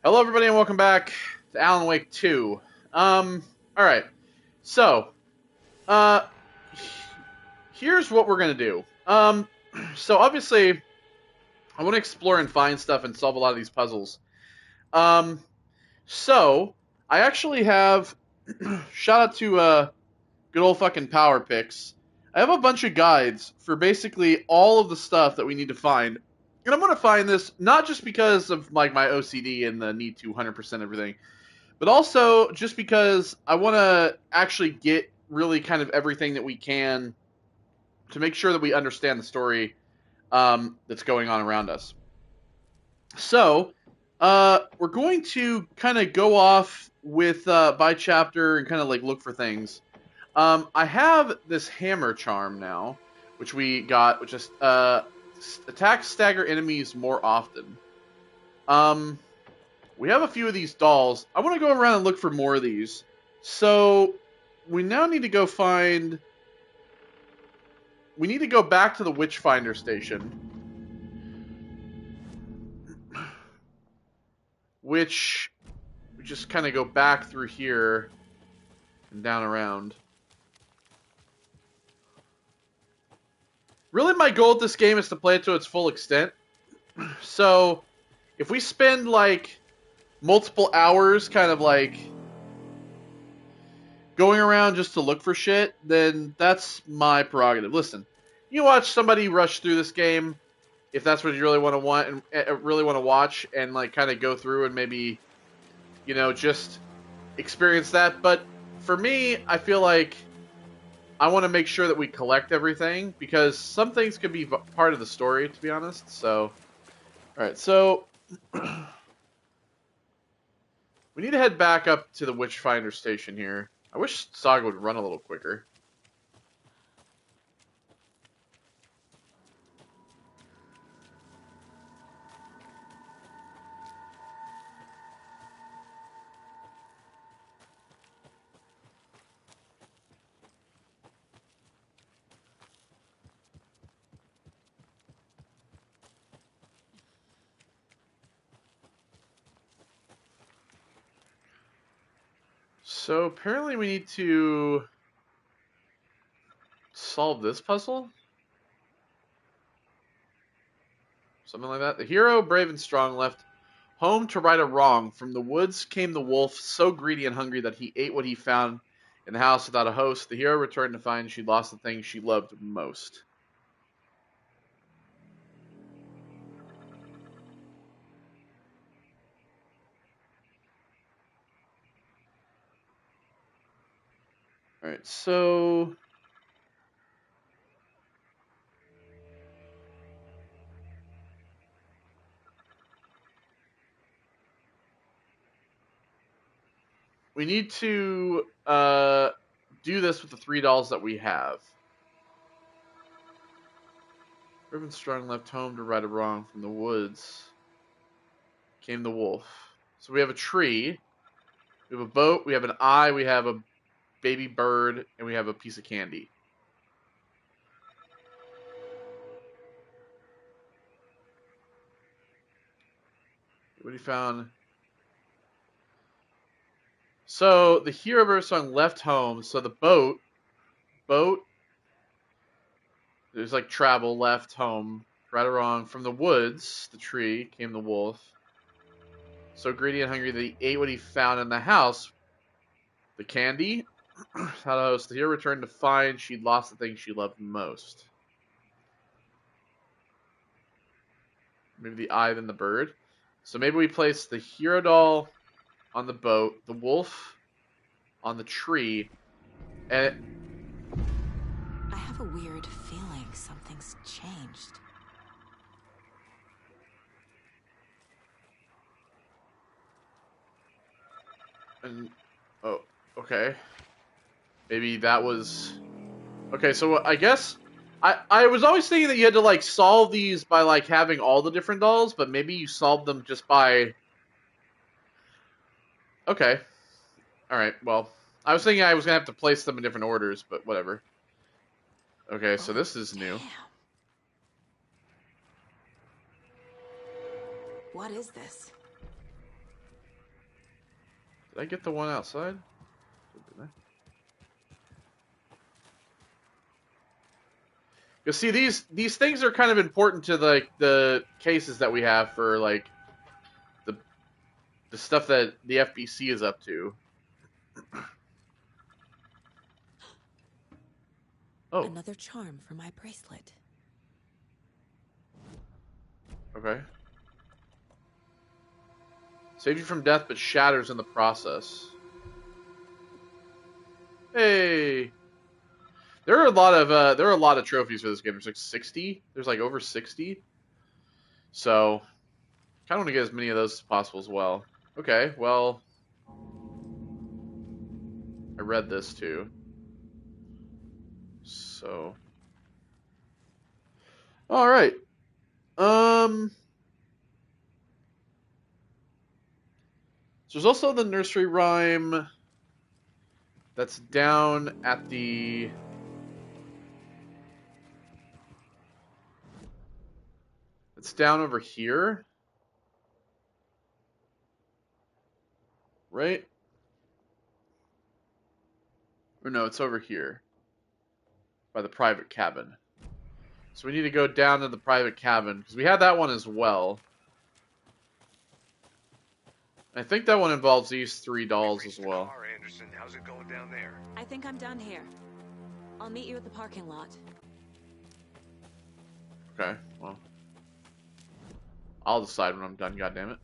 Hello, everybody, and welcome back to Alan Wake 2. All right. So, uh, here's what we're gonna do. So obviously, I want to explore and find stuff and solve a lot of these puzzles. Um, so I actually have shout out to good old fucking Power Picks. I have a bunch of guides for basically all of the stuff that we need to find. And I'm going to find this not just because of like my OCD and the need to 100% everything, but also just because I want to actually get really kind of everything that we can to make sure that we understand the story that's going on around us. So, we're going to kind of go off with by chapter and kind of like look for things. I have this hammer charm now, which we got, which is attack stagger enemies more often. Um, we have a few of these dolls. I want to go around and look for more of these. So we now need to go find. We need to go back to the Witchfinder station, which we just kind of go back through here and down around. Really, my goal at this game is to play it to its full extent. So if we spend like multiple hours kind of like going around just to look for shit, then that's my prerogative. Listen, you watch somebody rush through this game if that's what you really want and really want to watch and like kind of go through and maybe just experience that. But for me, I feel like I want to make sure that we collect everything because some things could be part of the story, to be honest. So, all right, so we need to head back up to the Witchfinder station here. I wish Saga would run a little quicker. So apparently we need to solve this puzzle? Something like that. The hero, brave and strong, left home to right a wrong. From the woods came the wolf, so greedy and hungry that he ate what he found in the house without a host. The hero returned to find she lost the thing she loved most. Alright, so we need to do this with the 3 dolls that we have. Brave and strong left home to right a wrong. From the woods came the wolf. So we have a tree, we have a boat, we have an eye, we have a baby bird, and we have a piece of candy. What he found. So the hero of our song left home. So the boat. There's like travel left home, right or wrong. From the woods, the tree came the wolf. So greedy and hungry that he ate what he found in the house. The candy. How to host. The hero returned to find she'd lost the thing she loved most. Maybe the eye, then the bird. So maybe we place the hero doll on the boat, the wolf on the tree, and I have a weird feeling something's changed. oh, okay. Maybe that was okay. So I guess I was always thinking that you had to like solve these by like having all the different dolls, but maybe you solved them just by. Okay, all right. Well, I was thinking I was gonna have to place them in different orders, but whatever. Okay, so Oh, this is new. damn. What is this? Did I get the one outside? Because see, these things are kind of important to the cases that we have for like the stuff that the FBC is up to. Oh, Another charm for my bracelet. okay. Saves you from death, but shatters in the process. Hey, there are a lot of trophies for this game. There's like 60. There's like over 60. So, kind of want to get as many of those as possible as well. Okay, well, I read this too. So, all right. So there's also the nursery rhyme that's down at the. It's down over here. Right? Or no, it's over here. By the private cabin. So we need to go down to the private cabin, because we had that one as well. I think that one involves these 3 dolls as well. Car, Anderson. How's it going down there? I think I'm done here. I'll meet you at the parking lot. Okay, well. I'll decide when I'm done, goddammit.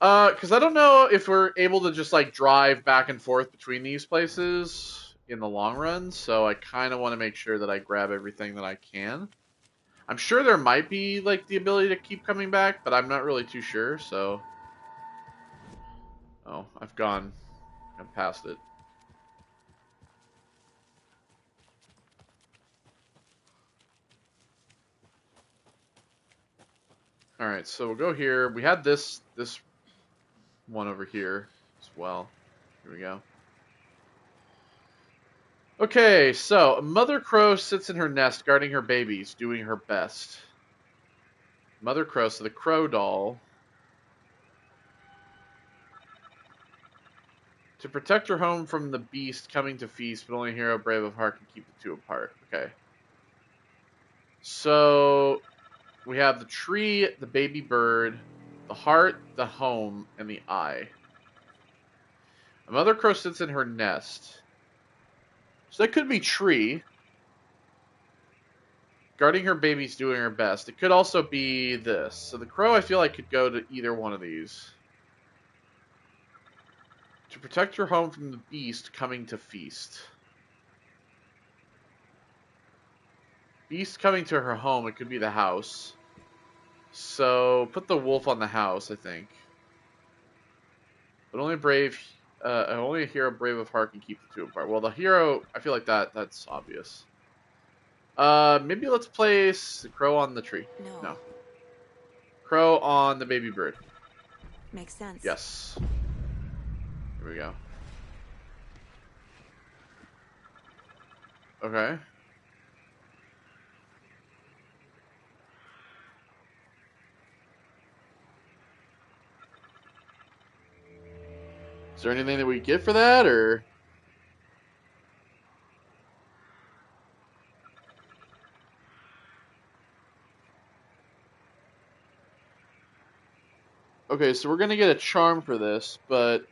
Because I don't know if we're able to just, like, drive back and forth between these places in the long run, so I kind of want to make sure that I grab everything that I can. I'm sure there might be, like, the ability to keep coming back, but I'm not really too sure, so... Oh, I've gone past it. Alright, so we'll go here. We had this one over here as well. Here we go. Okay, so a mother crow sits in her nest guarding her babies, doing her best. Mother crow, so the crow doll. To protect her home from the beast coming to feast, but only a hero brave of heart can keep the two apart. Okay. So we have the tree, the baby bird, the heart, the home, and the eye. A mother crow sits in her nest. So that could be tree. Guarding her babies, doing her best. It could also be this. So the crow, I feel like, could go to either one of these. To protect her home from the beast coming to feast. Beast coming to her home, it could be the house. So put the wolf on the house, I think. But only a hero brave of heart can keep the two apart. Well, the hero, I feel like that's obvious. Maybe let's place the crow on the tree. No. Crow on the baby bird. Makes sense. Yes. Here we go. Okay. Is there anything that we get for that, or? Okay, so we're gonna get a charm for this, but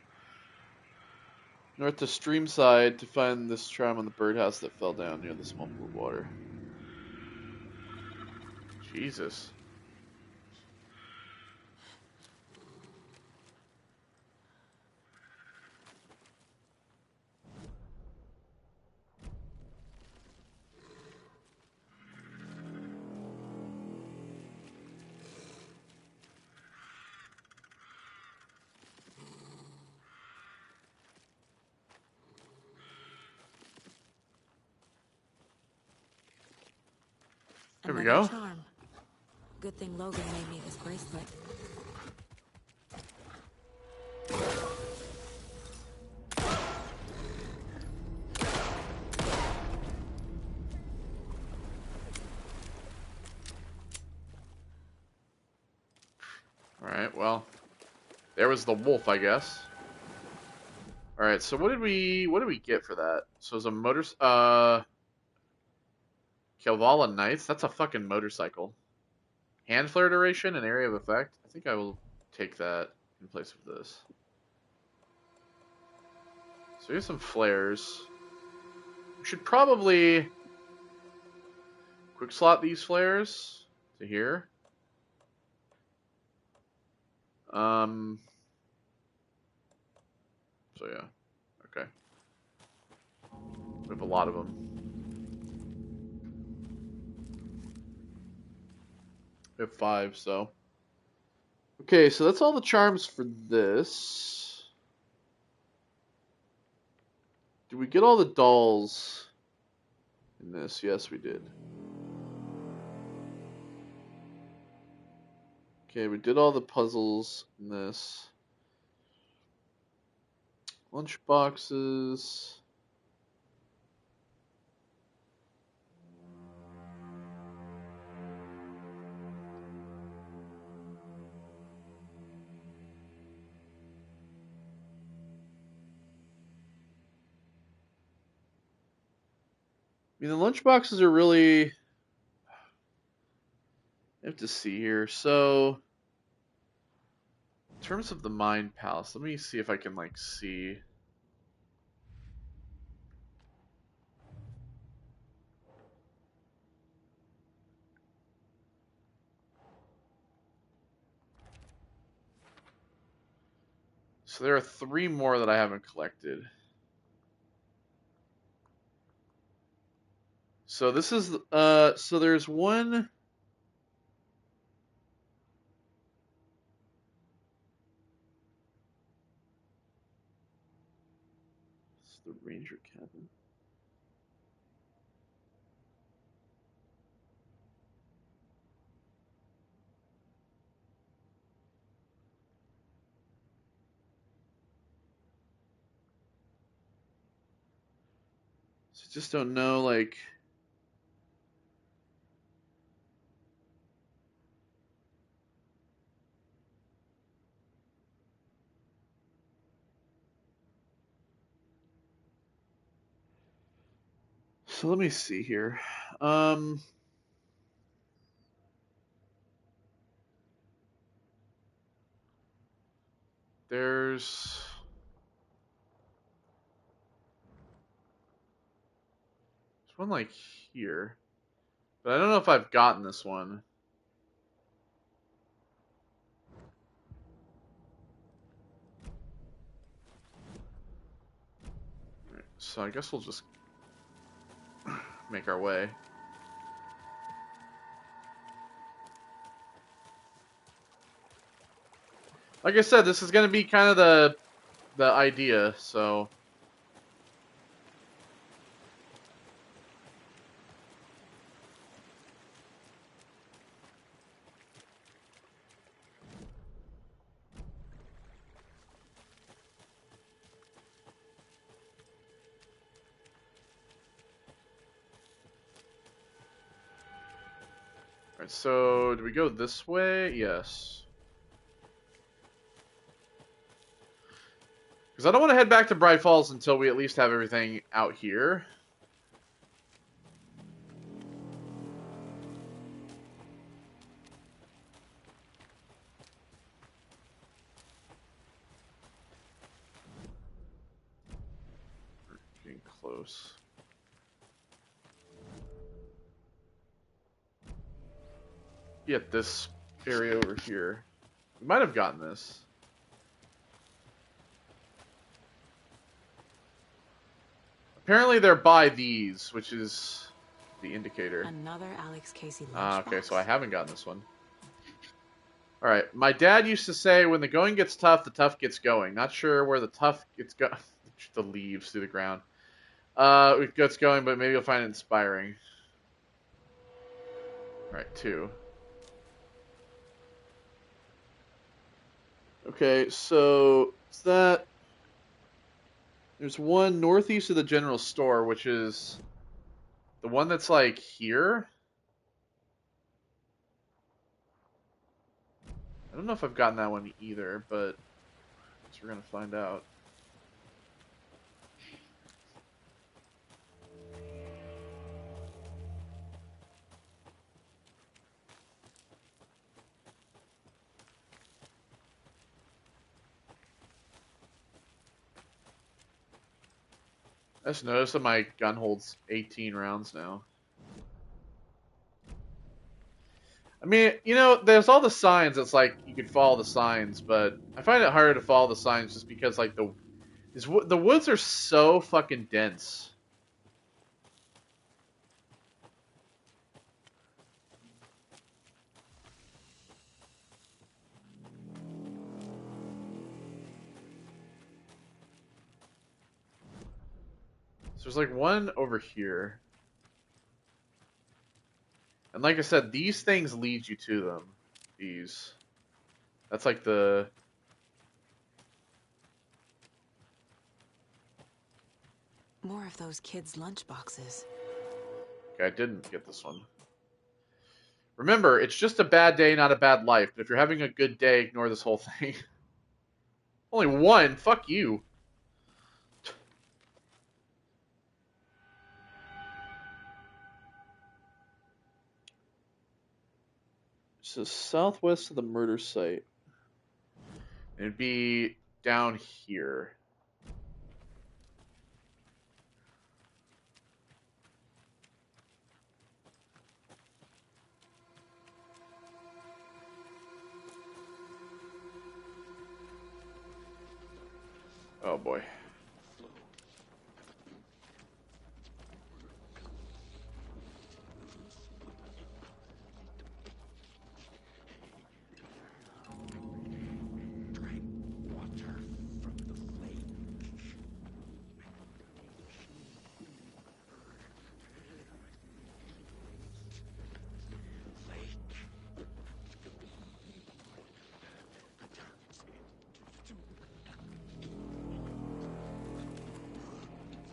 north to Streamside to find this charm on the birdhouse that fell down near the small pool of water. Jesus. There we go. Charm. Good thing Logan made me this bracelet. Alright, well, There was the wolf, I guess. All right, so what did we get for that? So it's a Kelvala Knights. That's a fucking motorcycle. Hand flare duration and area of effect. I think I will take that in place of this. So here's some flares. We should probably quick slot these flares to here. So yeah, okay. We have a lot of them. We have 5, so. Okay, so that's all the charms for this. Did we get all the dolls in this? Yes, we did. Okay, we did all the puzzles in this. Lunch boxes. I mean, the lunch boxes are really... I have to see here. So, in terms of the Mind Palace, let me see if I can, like, see... So there are 3 more that I haven't collected. So this is, so there's one... It's the Ranger Cabin. So I just don't know, like... So let me see here. There's one like here, but I don't know if I've gotten this one. Right, so I guess we'll just make our way. Like I said, this is going to be kind of the idea, so... Alright, so do we go this way? Yes. Because I don't want to head back to Bright Falls until we at least have everything out here. We're getting close. Get this area over here. We might have gotten this. Apparently they're by these, which is the indicator. Another Alex Casey lunchbox. Ah, okay, so I haven't gotten this one. Alright, my dad used to say, when the going gets tough, the tough gets going. Not sure where the tough gets going. The leaves through the ground. It gets going, but maybe you'll find it inspiring. Alright, 2. Okay, so is that... There's one northeast of the general store, which is the one that's like here. I don't know if I've gotten that one either, but So we're gonna find out. I just noticed that my gun holds 18 rounds now. I mean, you know, there's all the signs. It's like you could follow the signs, but I find it harder to follow the signs just because like the woods are so fucking dense. So there's like one over here. And like I said, these things lead you to them. These. That's like the... More of those kids' lunchboxes. Okay, I didn't get this one. Remember, it's just a bad day, not a bad life. But if you're having a good day, ignore this whole thing. Only one? Fuck you. So southwest of the murder site. It'd be down here. Oh boy.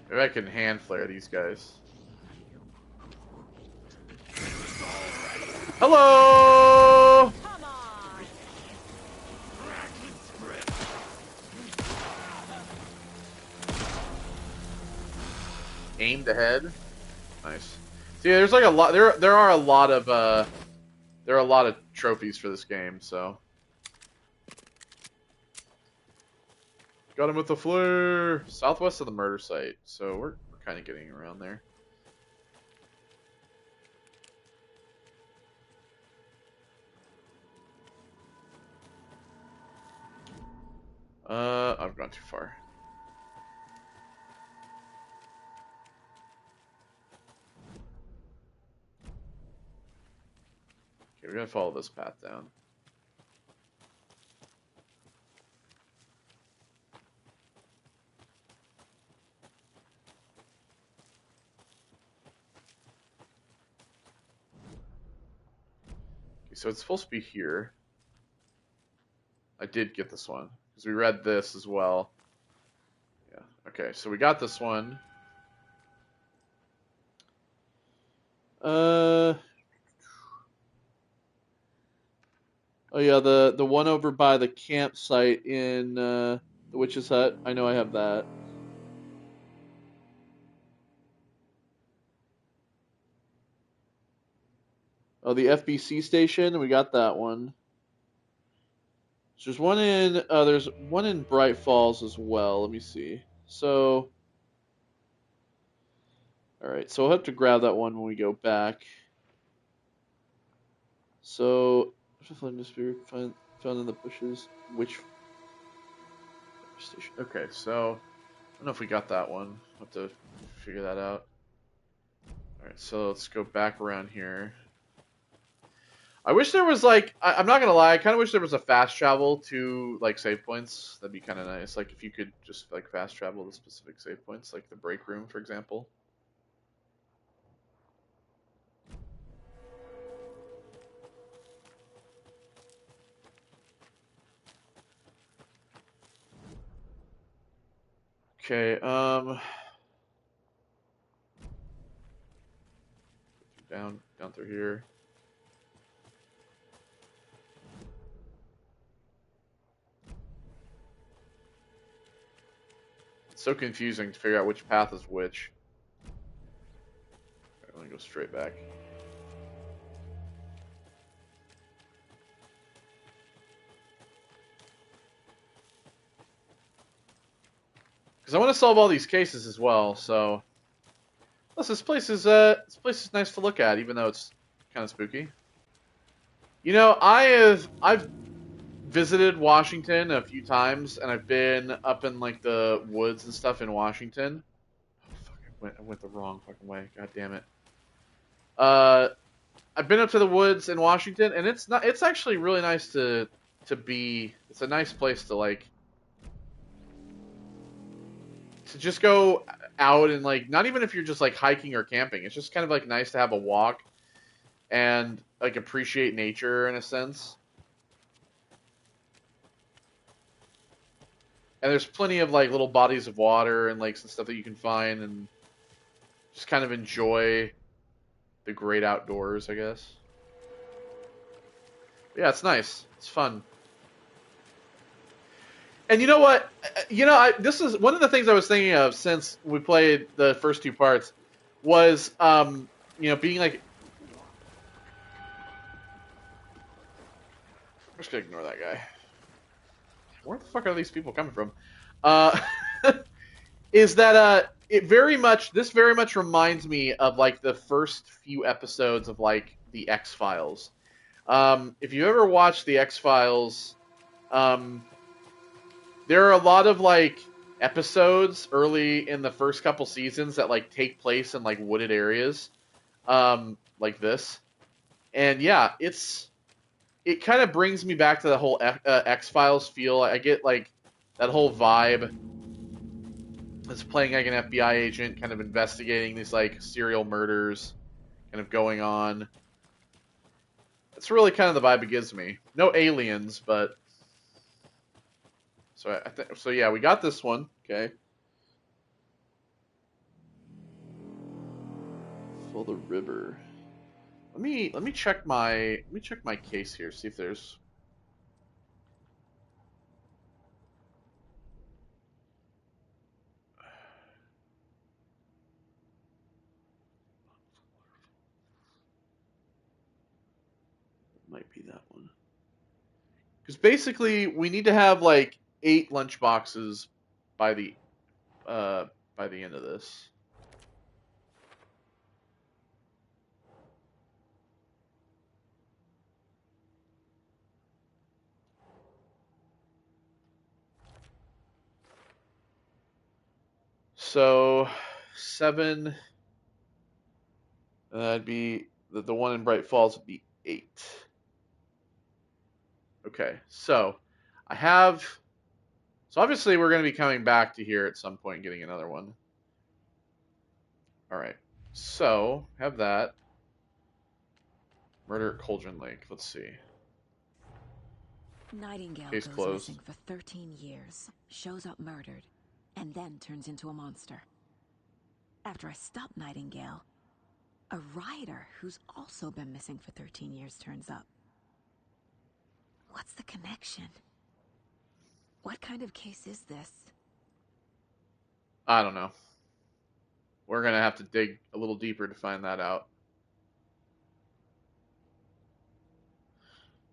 Maybe I can hand flare these guys. Hello! Come on! Aimed ahead. Nice. See, there's like a lot. There are a lot of there are a lot of trophies for this game. So got him with the flare. Southwest of the murder site. So we're kind of getting around there. I've gone too far. Okay, we're gonna follow this path down. Okay, so it's supposed to be here. I did get this one because we read this as well. Yeah. Okay, so we got this one. Oh yeah, the one over by the campsite in the Witch's Hut. I know I have that. Oh, the FBC station. We got that one. So there's one in Bright Falls as well. Let me see. So, all right. So I'll have to grab that one when we go back. So, found in the bushes. Which station? Okay, so I don't know if we got that one. I'll have to figure that out. All right, so let's go back around here. I wish there was like I'm not gonna lie, I kind of wish there was a fast travel to like save points. That'd be kind of nice. Like if you could just like fast travel to specific save points, like the break room, for example. Okay, down through here. so confusing to figure out which path is which. Let me go straight back. Because I want to solve all these cases as well. So, plus this place is nice to look at, even though it's kind of spooky. You know, I've visited Washington a few times, and I've been up in like the woods and stuff in Washington. Oh, fuck, I went the wrong fucking way. God damn it. I've been up to the woods in Washington, and it's actually really nice to be. It's a nice place to like to just go out and like, not even if you're just like hiking or camping. It's just kind of like nice to have a walk and like appreciate nature in a sense. And there's plenty of like little bodies of water and lakes and stuff that you can find and just kind of enjoy the great outdoors, I guess. But yeah, it's nice. It's fun. And you know what? You know, this is one of the things I was thinking of since we played the first two parts was, you know, being like, I'm just gonna ignore that guy. Where the fuck are these people coming from? Is that this very much reminds me of like the first few episodes of like the X-Files. If you ever watched the X-Files, there are a lot of like episodes early in the first couple seasons that like take place in like wooded areas, like this. And yeah, it kind of brings me back to the whole X-Files feel. I get like that whole vibe. It's playing like an FBI agent, kind of investigating these like serial murders, kind of going on. That's really kind of the vibe it gives me. No aliens, but so yeah, we got this one. Okay. Fill the river. Let me check my case here. See if there's. Might be that one. Because basically, we need to have like 8 lunch boxes by the end of this. So 7. That'd be the one in Bright Falls would be 8. Okay, so I have. So obviously we're going to be coming back to here at some point, getting another one. All right, so have that. Murder at Cauldron Lake. Let's see. Nightingale Case goes closed. missing for 13 years, shows up murdered, and then turns into a monster. After I stop Nightingale, a rider who's also been missing for 13 years turns up. What's the connection? What kind of case is this? I don't know. We're going to have to dig a little deeper to find that out.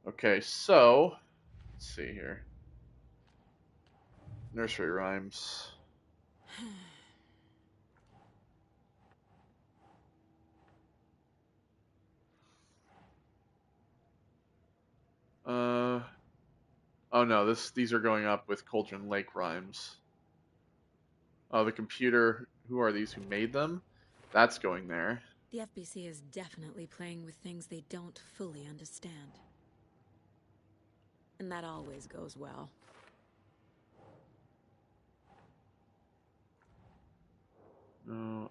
Okay, so let's see here. Nursery rhymes. Oh no, these are going up with Cauldron Lake rhymes. Oh, the computer. Who are these? Who made them? That's going there. The FBC is definitely playing with things they don't fully understand. And that always goes well. No,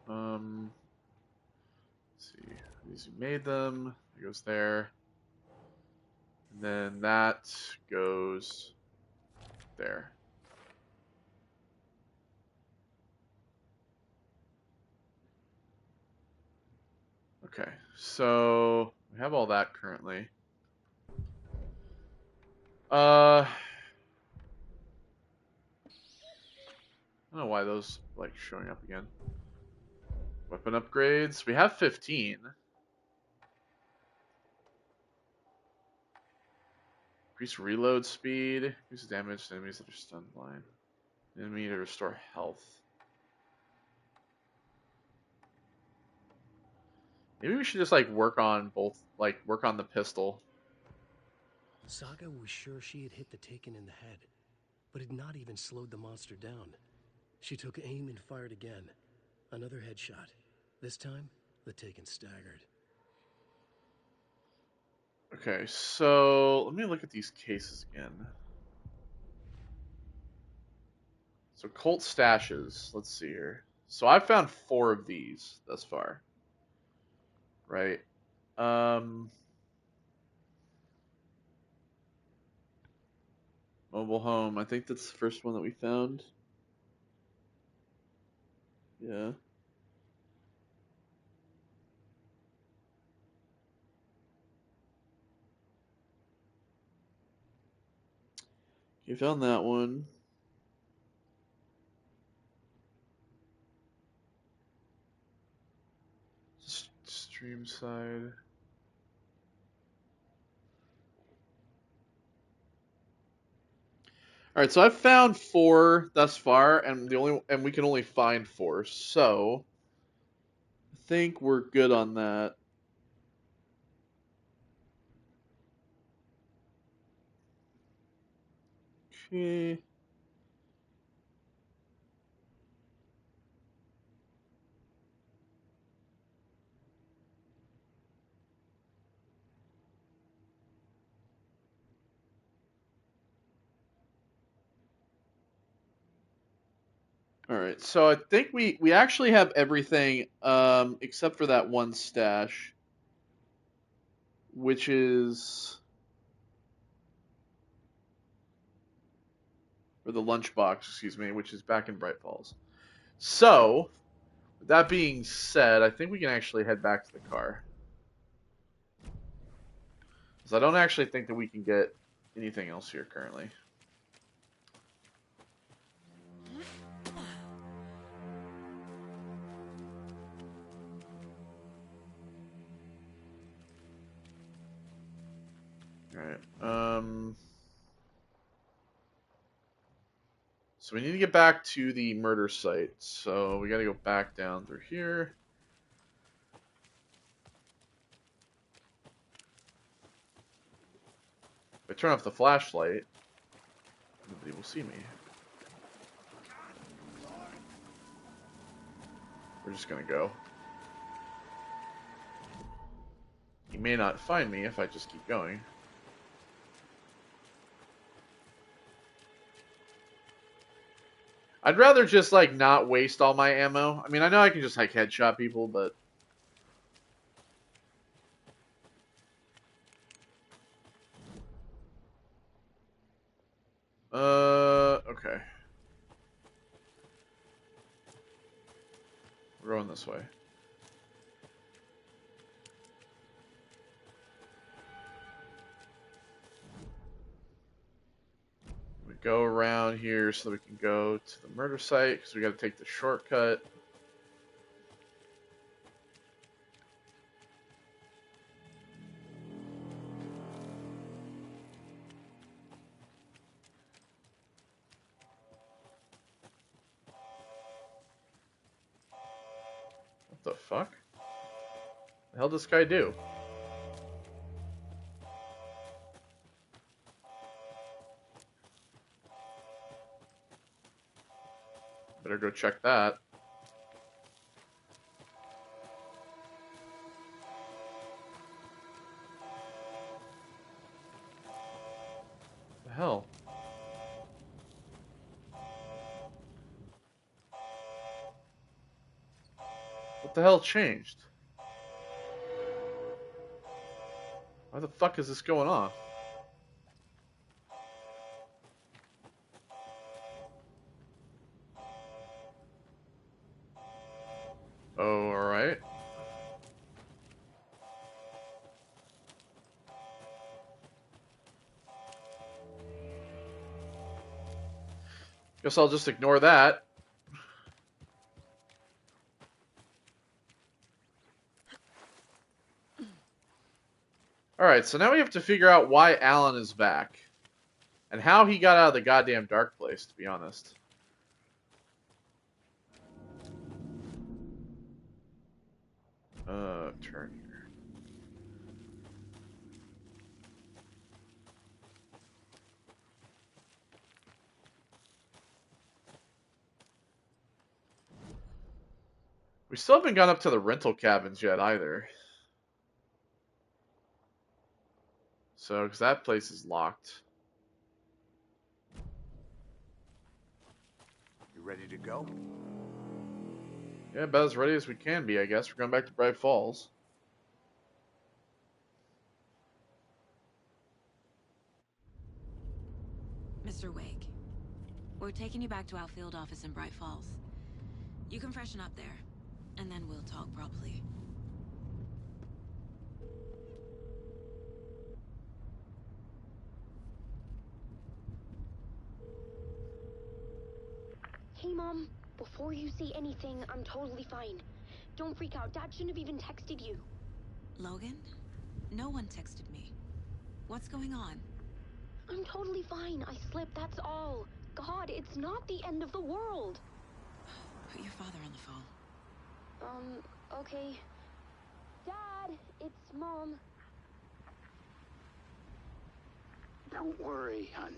let's see. These who made them. It goes there. And then that goes there. Okay, so we have all that currently. I don't know why those like showing up again. Weapon upgrades. We have 15. Increase reload speed. Increase damage to enemies that are stunned blind. Enemy to restore health. Maybe we should just like work on both, like work on the pistol. Saga was sure she had hit the Taken in the head, but had not even slowed the monster down. She took aim and fired again. Another headshot. This time, the Taken staggered. Okay, so let me look at these cases again. So Colt stashes. Let's see here. So I've found 4 of these thus far. Right. Mobile home. I think that's the first one that we found. Yeah. You found that one. Stream side. All right, so I've found 4 thus far, and we can only find 4. So I think we're good on that. Okay. All right, so I think we actually have everything except for that one stash, which is or the lunchbox, excuse me, which is back in Bright Falls. So, with that being said, I think we can actually head back to the car. Because I don't actually think that we can get anything else here currently. Alright, so we need to get back to the murder site. So we gotta go back down through here. If I turn off the flashlight, nobody will see me. We're just gonna go. He may not find me if I just keep going. I'd rather just like not waste all my ammo. I mean, I know I can just like headshot people, but okay. We're going this way. We go around here so that we can go to the murder site because we got to take the shortcut. What the fuck? The hell does this guy do? Better go check that. The hell? What the hell changed? Why the fuck is this going on? Oh, alright. Guess I'll just ignore that. Alright, so now we have to figure out why Alan is back. And how he got out of the goddamn dark place, to be honest. Turn here. We still haven't gone up to the rental cabins yet, either. So, because that place is locked. You ready to go? Yeah, about as ready as we can be, I guess. We're going back to Bright Falls. Mr. Wake, we're taking you back to our field office in Bright Falls. You can freshen up there, and then we'll talk properly. Hey, Mom. Before you say anything, I'm totally fine. Don't freak out. Dad shouldn't have even texted you. Logan? No one texted me. What's going on? I'm totally fine. I slipped, that's all. God, it's not the end of the world. Put your father on the phone. Okay. Dad, it's Mom. Don't worry, hon.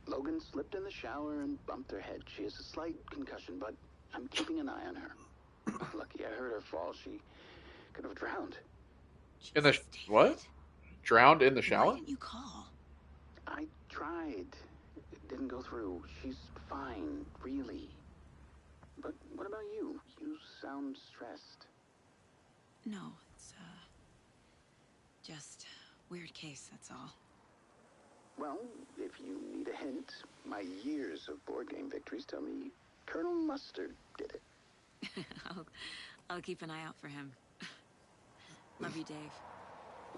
Logan slipped in the shower and bumped her head. She has a slight concussion, but I'm keeping an eye on her. Lucky I heard her fall. She could have drowned. In the... what? Drowned in the shower? Why didn't you call? I tried. It didn't go through. She's fine, really. But what about you? You sound stressed. No, it's, just weird case, that's all. Well, if you need a hint, my years of board game victories tell me Colonel Mustard did it. I'll keep an eye out for him. Love you, Dave.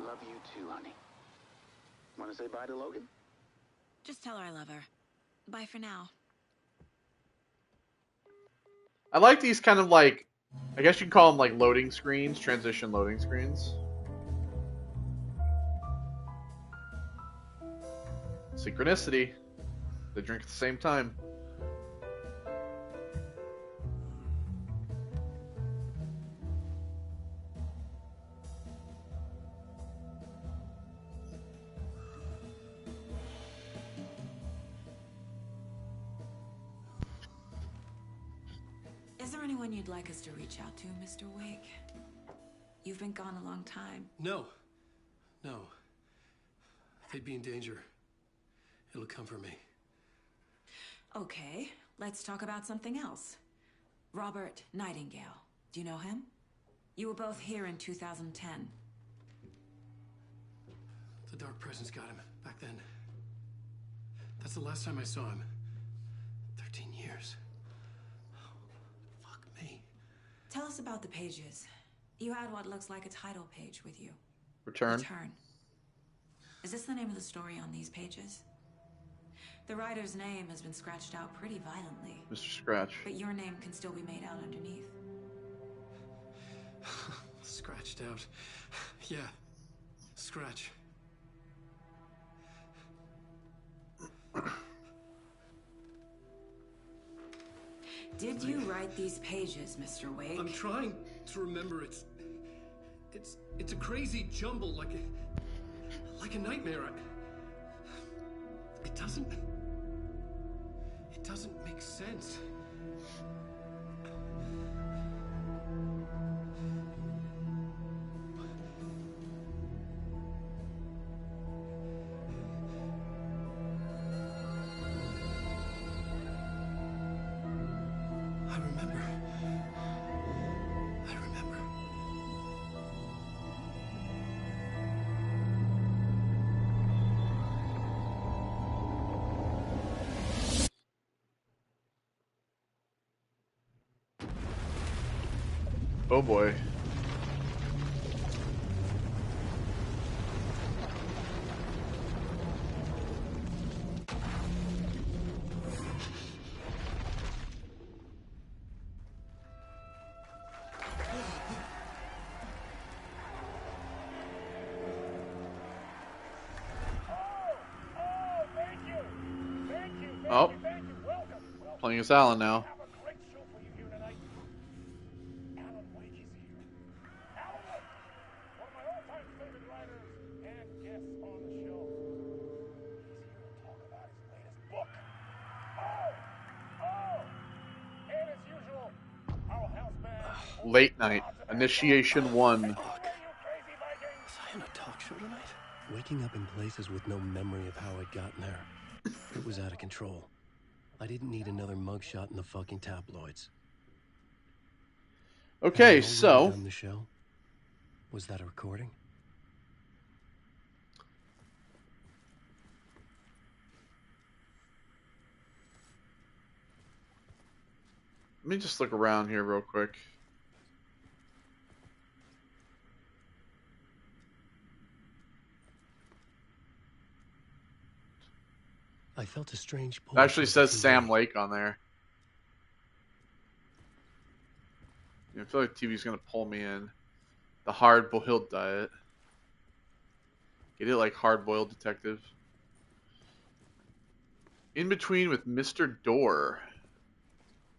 Love you too, honey. Want to say bye to Logan? Just tell her I love her. Bye for now. I like these kind of like, I guess you can call them like loading screens, transition loading screens. Synchronicity. They drink at the same time. Is there anyone you'd like us to reach out to, Mr. Wake? You've been gone a long time. No. No. They'd be in danger. It'll come for me. Okay, let's talk about something else. Robert Nightingale. Do you know him? You were both here in 2010. The Dark Presence got him back then. That's the last time I saw him. 13 years. Oh, fuck me. Tell us about the pages. You had what looks like a title page with you. Return. Return. Is this the name of the story on these pages? The writer's name has been scratched out pretty violently. Mr. Scratch. But your name can still be made out underneath. Scratched out. Yeah. Scratch. Did you write these pages, Mr. Wake? I'm trying to remember. It's a crazy jumble, like a nightmare. It doesn't make sense. I remember. Oh boy. Oh, playing as Alan now. Have a great show for you here tonight. Alan Wake is here. Alan Wake, one of my all-time favorite writers and guests on the show. He's here to talk about his latest book. And as usual, our house band. Late night. Initiation 1. You crazy Vikings! Was I on a talk show tonight? Waking up in places with no memory of how I'd gotten there. It was out of control. I didn't need another mugshot in the fucking tabloids. Okay, Had I so already done the show? Was that a recording? let me just look around here real quick. I felt a strange pull. It actually toward the says TV. Sam Lake on there. I feel like TV's gonna pull me in. The hard-boiled diet. Get it like hard-boiled detective. In between with Mr. Door.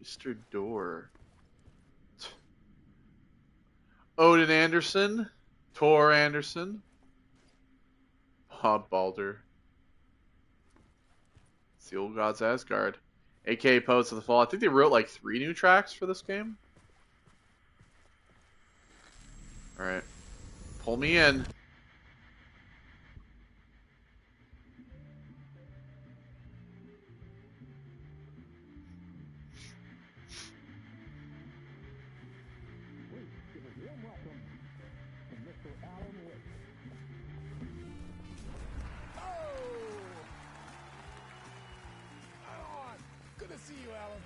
Mr. Door. Odin Anderson. Tor Anderson. Bob Balder. It's the Old Gods Asgard. AKA Poets of the Fall. I think they wrote like 3 new tracks for this game. Alright. Pull me in. Good to see you, Alan.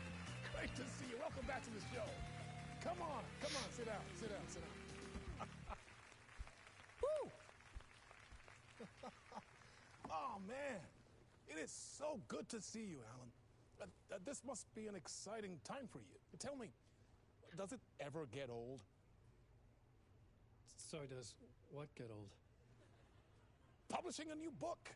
Great to see you. Welcome back to the show. Come on, sit down. Woo! Oh, man. It is so good to see you, Alan. This must be an exciting time for you. Tell me, does it ever get old? Sorry, does what get old? Publishing a new book.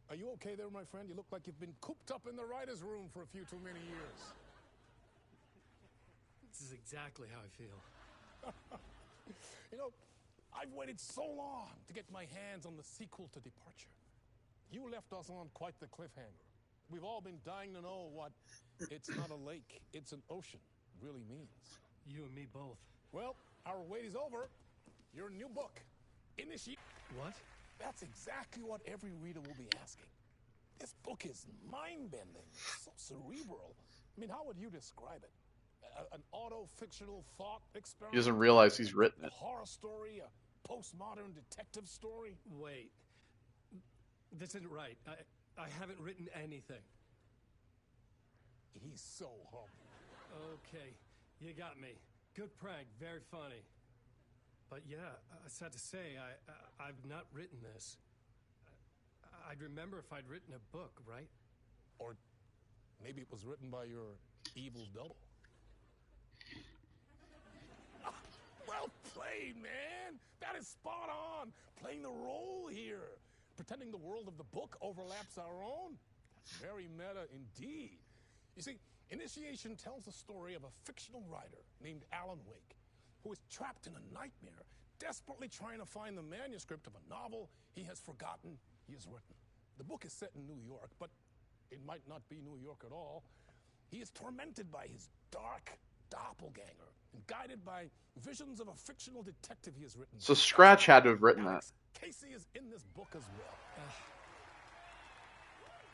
Are you okay there, my friend? You look like you've been cooped up in the writer's room for a few too many years. This is exactly how I feel. You know, I've waited so long to get my hands on the sequel to Departure. You left us on quite the cliffhanger. We've all been dying to know what "it's not a lake, it's an ocean" really means. You and me both. Well, our wait is over. Your new book, Initiate. What? That's exactly what every reader will be asking. This book is mind-bending, so cerebral. I mean, how would you describe it? An auto-fictional thought experiment? He doesn't realize he's written it. A horror story? A postmodern detective story? Wait. This isn't right. I haven't written anything. He's so humble. Okay, you got me. Good prank, very funny. But yeah, sad to say, I've not written this. I'd remember if I'd written a book, right? Or maybe it was written by your evil double. Well played, man! That is spot on! Playing the role here. Pretending the world of the book overlaps our own. That's very meta indeed. You see, Initiation tells the story of a fictional writer named Alan Wake, who is trapped in a nightmare, desperately trying to find the manuscript of a novel he has forgotten he has written. The book is set in New York, but it might not be New York at all. He is tormented by his dark doppelganger and guided by visions of a fictional detective he has written. So Scratch had to have written that. Alex Casey is in this book as well.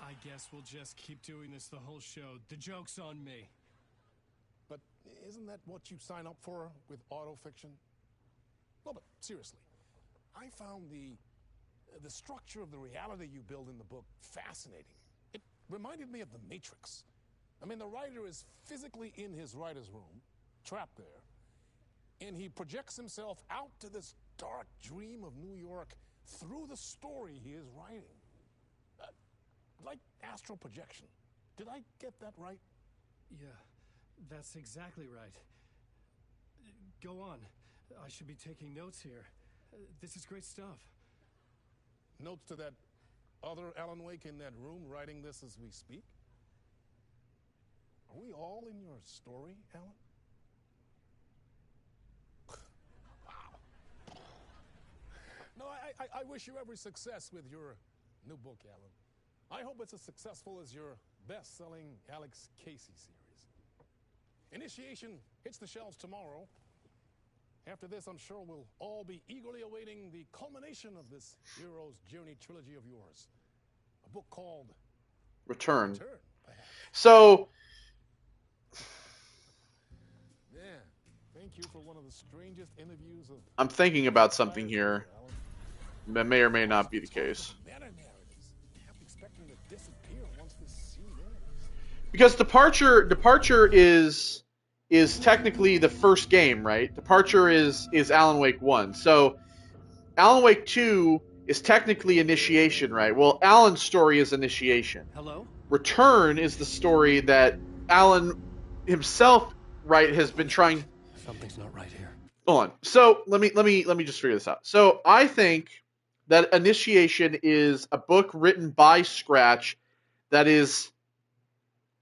I guess we'll just keep doing this the whole show. The joke's on me. But isn't that what you sign up for with autofiction? No, but seriously, I found the structure of the reality you build in the book fascinating. It reminded me of The Matrix. I mean, the writer is physically in his writer's room, trapped there, and he projects himself out to this dark dream of New York through the story he is writing. Like astral projection. Did I get that right? Yeah, that's exactly right. Go on. I should be taking notes here. This is great stuff. Notes to that other Alan Wake in that room writing this as we speak? Are we all in your story, Alan? Wow. No, I wish you every success with your new book, Alan. I hope it's as successful as your best-selling Alex Casey series. Initiation hits the shelves tomorrow. After this, I'm sure we'll all be eagerly awaiting the culmination of this Hero's Journey trilogy of yours. A book called Return. Return, perhaps. So, Yeah, thank you for one of the strangest interviews of... I'm thinking about something here Alan. that may or may not be the case. Meta-narratives. Kept expecting to disappear once this scene ends. Because Departure is technically the first game, right? Departure is Alan Wake 1. So Alan Wake 2 is technically Initiation, right? Well, Alan's story is Initiation. Hello? Return is the story that Alan himself, right, has been trying. Something's not right here. Hold on. So let me just figure this out. So I think that Initiation is a book written by Scratch that is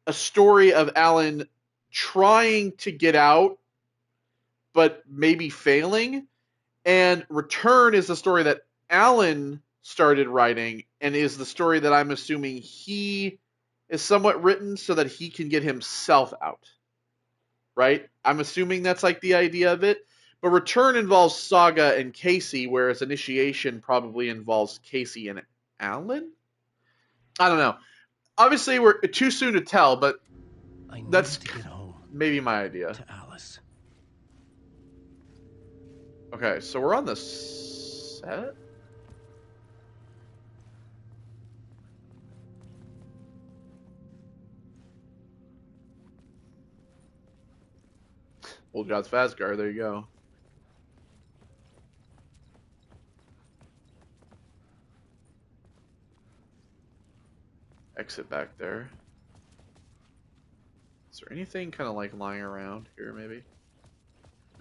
a story of Alan trying to get out, but maybe failing. And Return is the story that Alan started writing and is the story that I'm assuming he is somewhat written so that he can get himself out. Right? I'm assuming that's like the idea of it. But Return involves Saga and Casey, whereas Initiation probably involves Casey and Alan? I don't know. Obviously, we're too soon to tell, but I need that's to get home maybe my idea. to Alice. Okay, so we're on the set? Old Gods of Asgard, there you go. Exit back there. Is there anything kind of like lying around here, maybe?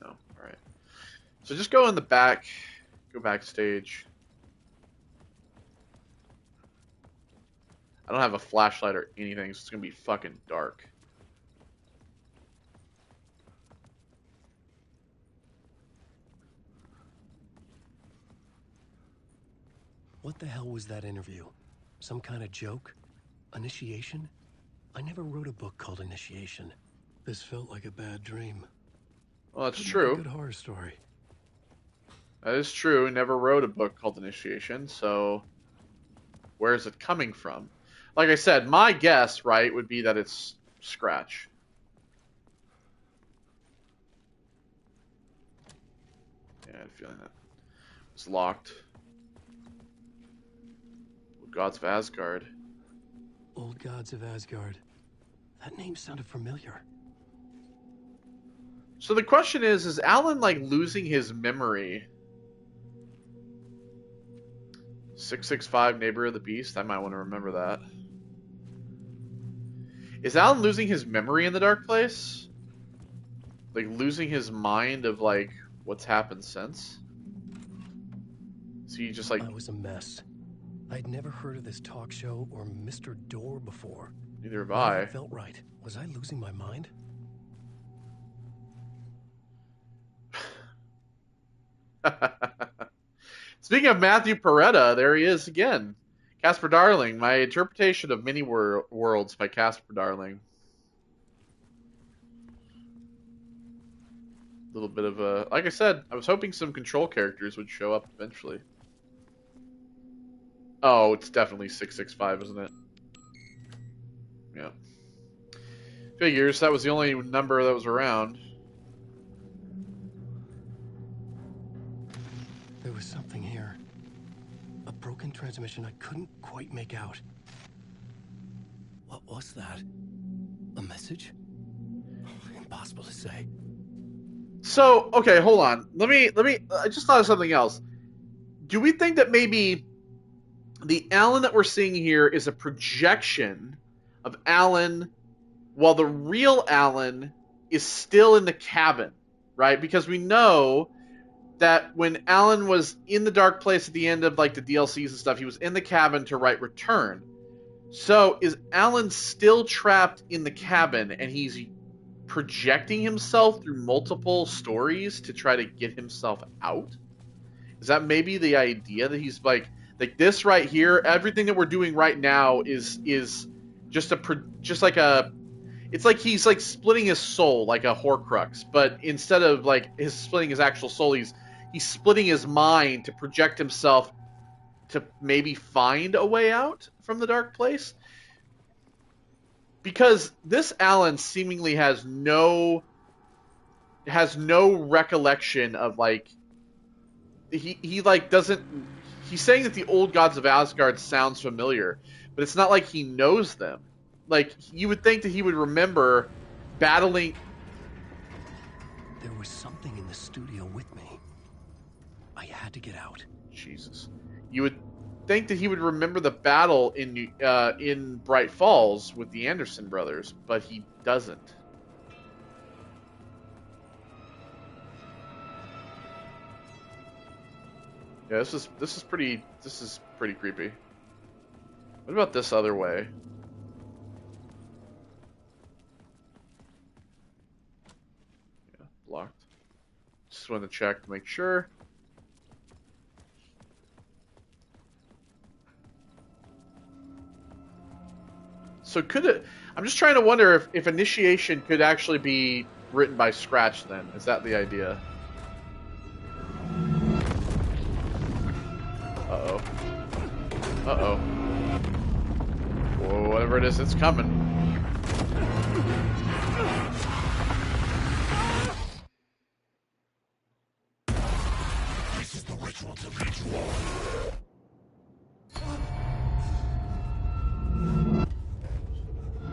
No. Alright. So just go in the back, go backstage. I don't have a flashlight or anything, so it's gonna be fucking dark. What the hell was that interview? Some kind of joke? Initiation? I never wrote a book called Initiation. This felt like a bad dream. Well, that's Could be a true. good horror story. That is true. Never wrote a book called Initiation, so where is it coming from? Like I said, my guess, right, would be that it's Scratch. Yeah, I had a feeling that it's locked. Gods of Asgard. Old Gods of Asgard. That name sounded familiar. So the question is Alan like losing his memory? 665 Neighbor of the Beast? I might want to remember that. Is Alan losing his memory in the Dark Place? Like losing his mind of like what's happened since? So he just like... I was a mess. I'd never heard of this talk show or Mr. Door before. Neither have None of I. it felt right. Was I losing my mind? Speaking of Matthew Peretta, there he is again. Casper Darling, my interpretation of Many Worlds by Casper Darling. A little bit of a... Like I said, I was hoping some Control characters would show up eventually. Oh, it's definitely 665, isn't it? Yeah. Figures, that was the only number that was around. There was something here. A broken transmission I couldn't quite make out. What was that? A message? Impossible to say. So, okay, hold on. Let me, I just thought of something else. Do we think that maybe the Alan that we're seeing here is a projection of Alan while the real Alan is still in the cabin, right? Because we know that when Alan was in the dark place at the end of like the DLCs and stuff, he was in the cabin to write Return. So is Alan still trapped in the cabin and he's projecting himself through multiple stories to try to get himself out? Is that maybe the idea that he's like this right here? Everything that we're doing right now is just like a. It's like he's like splitting his soul like a Horcrux, but instead of like splitting his actual soul, he's splitting his mind to project himself to maybe find a way out from the dark place. Because this Alan seemingly has no recollection of like he like doesn't. He's saying that the old gods of Asgard sounds familiar, but it's not like he knows them. Like, you would think that he would remember battling... There was something in the studio with me. I had to get out. Jesus. You would think that he would remember the battle in Bright Falls with the Anderson brothers, but he doesn't. Yeah, this is pretty creepy. What about this other way? Locked. Just want to check to make sure. So could it... I'm just trying to wonder if Initiation could actually be written by Scratch then. Is that the idea? Uh-oh. Uh-oh. Whoa, whatever it is, it's coming.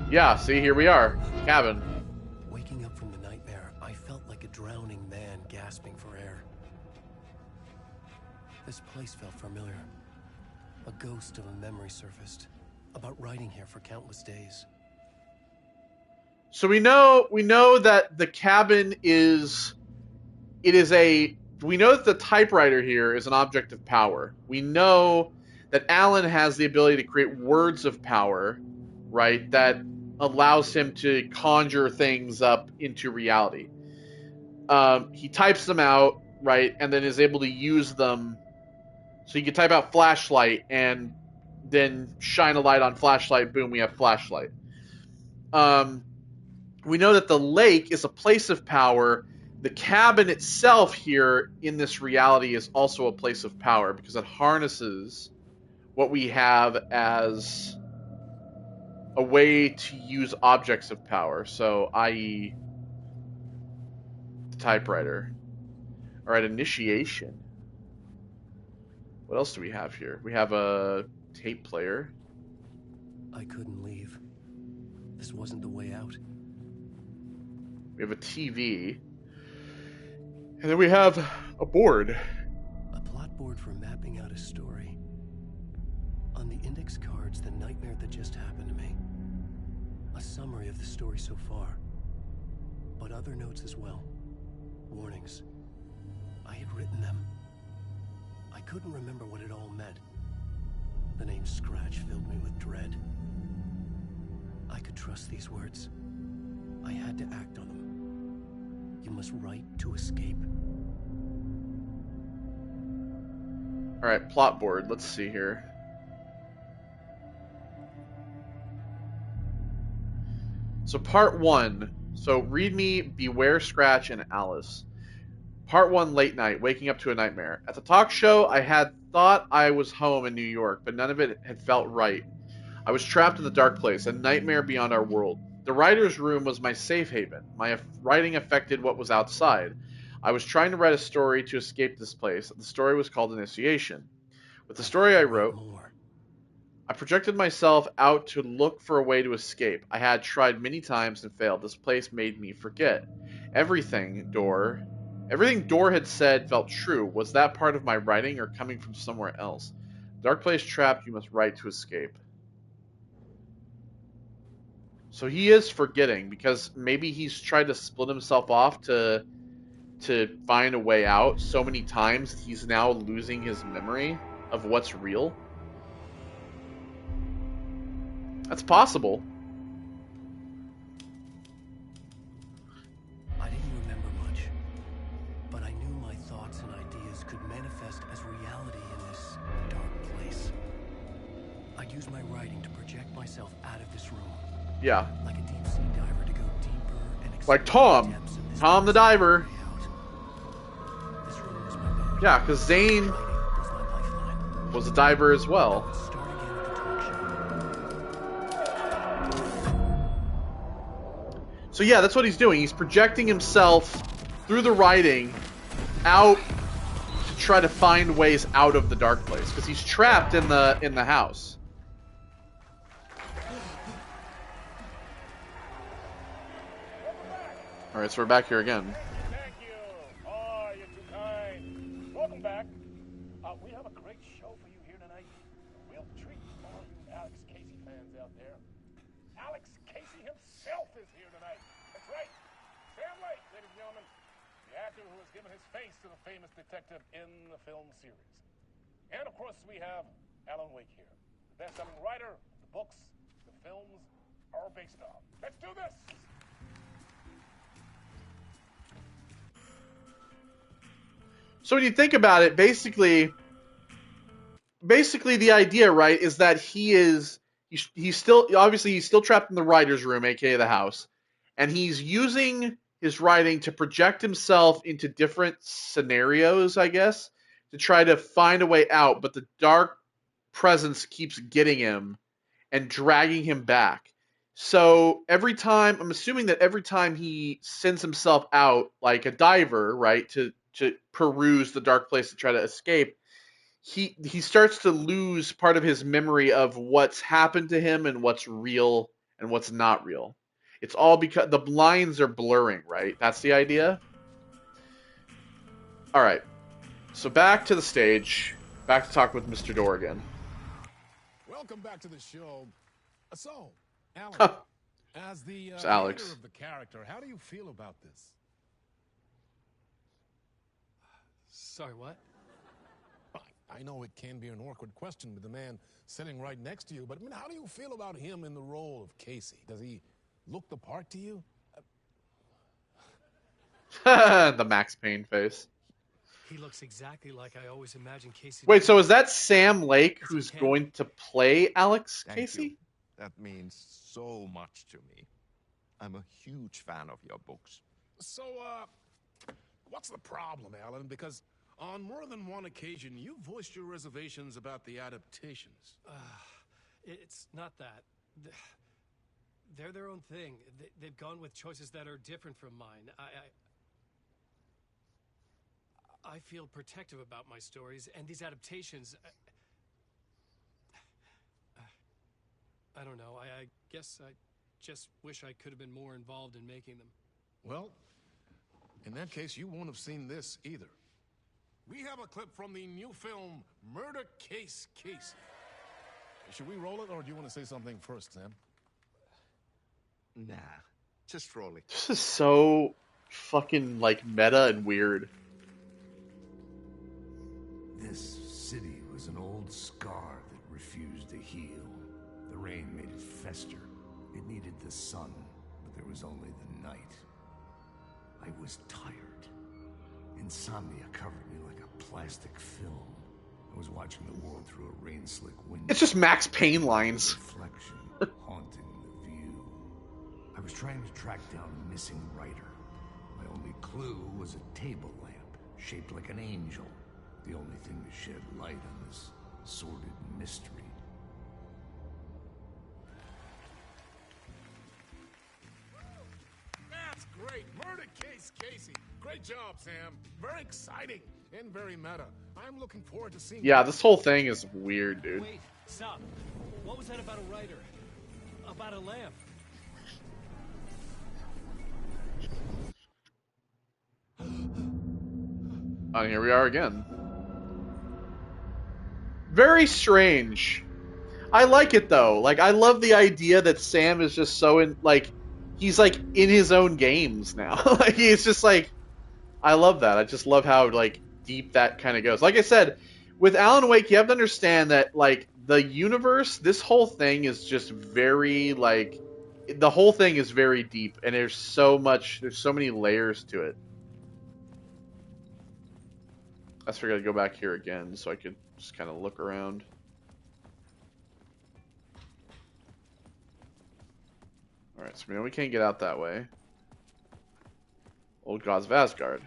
Yeah, see, here we are. Cabin. Waking up from the nightmare, I felt like a drowning man gasping for air. This place felt familiar. A ghost of a memory surfaced, about riding here for countless days. So we know that the cabin is... We know that the typewriter here is an object of power. We know that Alan has the ability to create words of power, right, that allows him to conjure things up into reality. He types them out, right, and then is able to use them. So you can type out flashlight and then shine a light on flashlight, boom, we have flashlight. We know that the lake is a place of power. The cabin itself here in this reality is also a place of power because it harnesses what we have as a way to use objects of power. So, i.e. the typewriter. Alright, Initiation. What else do we have here? We have a tape player. I couldn't leave. This wasn't the way out. We have a TV. And then we have a board. A plot board for mapping out a story. On the index cards, the nightmare that just happened to me. A summary of the story so far. But other notes as well. Warnings. I had written them. I couldn't remember what it all meant. The name Scratch filled me with dread. I could trust these words. I had to act on them. You must write to escape. Alright, plot board. Let's see here. So part 1. So read me, Beware Scratch, and Alice. Part 1, late night, waking up to a nightmare. At the talk show, I had thought I was home in New York, but none of it had felt right. I was trapped in the dark place, a nightmare beyond our world. The writer's room was my safe haven. My writing affected what was outside. I was trying to write a story to escape this place. The story was called Initiation. With the story I wrote, I projected myself out to look for a way to escape. I had tried many times and failed. This place made me forget. Everything Door had said felt true. Was that part of my writing or coming from somewhere else? Dark place trapped, you must write to escape. So he is forgetting because maybe he's tried to split himself off to to find a way out so many times that he's now losing his memory of what's real? That's possible. I didn't remember much, but I knew my thoughts and ideas could manifest as reality in this dark place. I'd use my writing to project myself out of this room. Yeah. Like a deep sea diver to go deeper and Like explore Tom. the depths of this Tom the diver. This room was my boat. Yeah, because Zane Writing was my lifeline. was a diver as I well. would start again at the talk show. So yeah, that's what he's doing. He's projecting himself through the writing out to try to find ways out of the dark place because he's trapped in the house. All right, so we're back here again. Thank you. Oh, you're too kind. Welcome back. We have a great show for you here tonight. Real treat for all you Alex Casey fans out there. Alex Casey himself is here tonight. That's right. Sam Lake, ladies and gentlemen. The actor who has given his face to the famous detective in the film series. And of course, we have Alan Wake here. The best-selling writer, the books, the films are based on. Let's do this. So when you think about it, basically the idea, right, is that he's still trapped in the writer's room, aka the house, and he's using his writing to project himself into different scenarios, I guess, to try to find a way out, but the dark presence keeps getting him and dragging him back. So every time, I'm assuming that every time he sends himself out like a diver, right, to peruse the dark place to try to escape, he starts to lose part of his memory of what's happened to him and what's real and what's not real. It's all because the lines are blurring, right? That's the idea. All right. So back to the stage. Back to talk with Mr. Dorrigan. Welcome back to the show. So, Alan, Huh. as the It's Alex. writer of the character, how do you feel about this? Sorry, what? I know it can be an awkward question with the man sitting right next to you, but I mean, how do you feel about him in the role of Casey? Does he look the part to you? The Max Payne face. He looks exactly like I always imagined Casey. Wait, so is that Sam Lake Is who's he going to play Alex Thank Casey? you. That means so much to me. I'm a huge fan of your books. So, what's the problem, Alan? Because on more than one occasion, you voiced your reservations about the adaptations. It's not that. They're their own thing. They've gone with choices that are different from mine. I feel protective about my stories, and these adaptations... I don't know. I guess I just wish I could have been more involved in making them. Well, in that case, you won't have seen this either. We have a clip from the new film, Murder Case Casey. Should we roll it, or do you want to say something first, Sam? Nah, just roll it. This is so fucking like meta and weird. This city was an old scar that refused to heal. The rain made it fester. It needed the sun, but there was only the night. I was tired. Insomnia covered me like a plastic film. I was watching the world through a rain-slick window. It's just Max Payne lines. Reflection haunting the view. I was trying to track down a missing writer. My only clue was a table lamp shaped like an angel. The only thing to shed light on this sordid mystery. That's great. Murder Case Casey. Great job, Sam. Very exciting and very meta. I'm looking forward to seeing. Yeah, this whole thing is weird, dude. Wait, stop. What was that about a writer? About a lamp? Oh, here we are again. Very strange. I like it though. Like, I love the idea that Sam is just so in, like, he's like in his own games now. Like, he's just like, I love that. I just love how like deep that kind of goes. Like I said, with Alan Wake, you have to understand that like the universe, this whole thing is just very like the whole thing is very deep, and there's so many layers to it. I figured I'd go back here again so I could just kind of look around. Alright, so we can't get out that way. Old Gods of Asgard.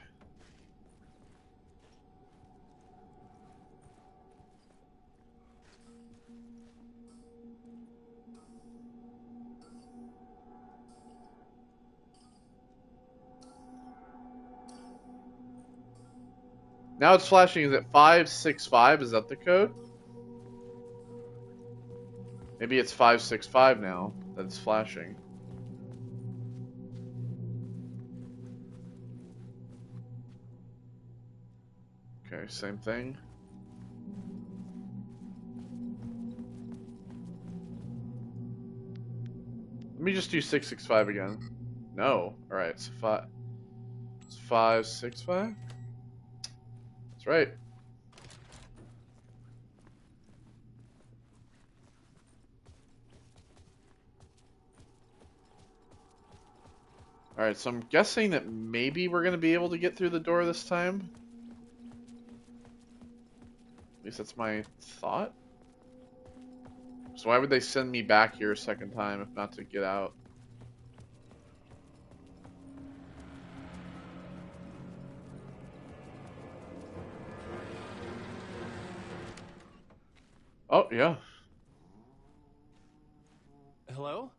Now it's flashing. Is it 565? Is that the code? Maybe it's 565 now that it's flashing. Okay, same thing. Let me just do 665 again. No. Alright, so 565? That's right. Alright, so I'm guessing that maybe we're going to be able to get through the door this time. At least that's my thought. So why would they send me back here a second time if not to get out? Oh, yeah. Hello?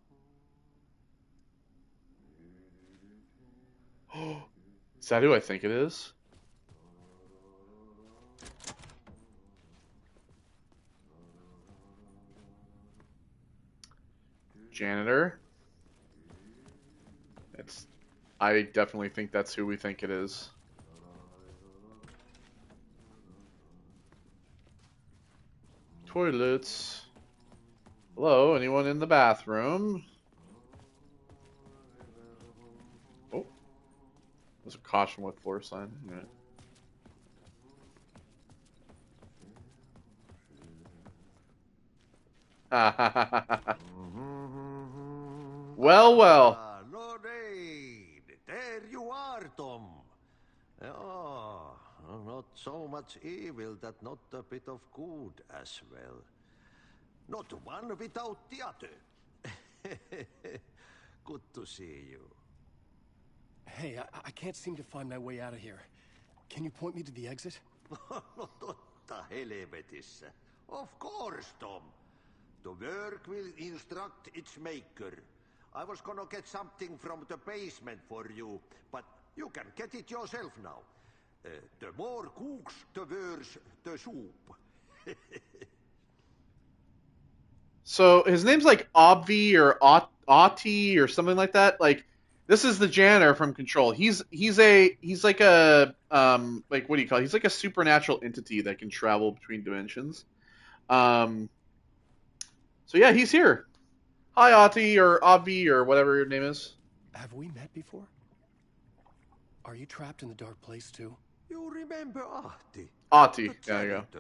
Is that who I think it is? Janitor. I definitely think that's who we think it is. Toilets. Hello, anyone in the bathroom? Oh. There's a caution with floor sign. Yeah. Well, well. No rain. There you are, Tom. Oh, not so much evil that not a bit of good as well. Not one without the other. Good to see you. Hey, I can't seem to find my way out of here. Can you point me to the exit? Totta helvetissä. Of course, Tom. The work will instruct its maker. I was gonna get something from the basement for you, but you can get it yourself now. The more cooks, the worse the soup. So his name's like Obvi or Auti or something like that. Like this is the janitor from Control. He's like a like what do you call it? He's like a supernatural entity that can travel between dimensions. So yeah, he's here. Hi, Auti or Obvi or whatever your name is. Have we met before? Are you trapped in the dark place too? You remember Ahti? Auti, there you go.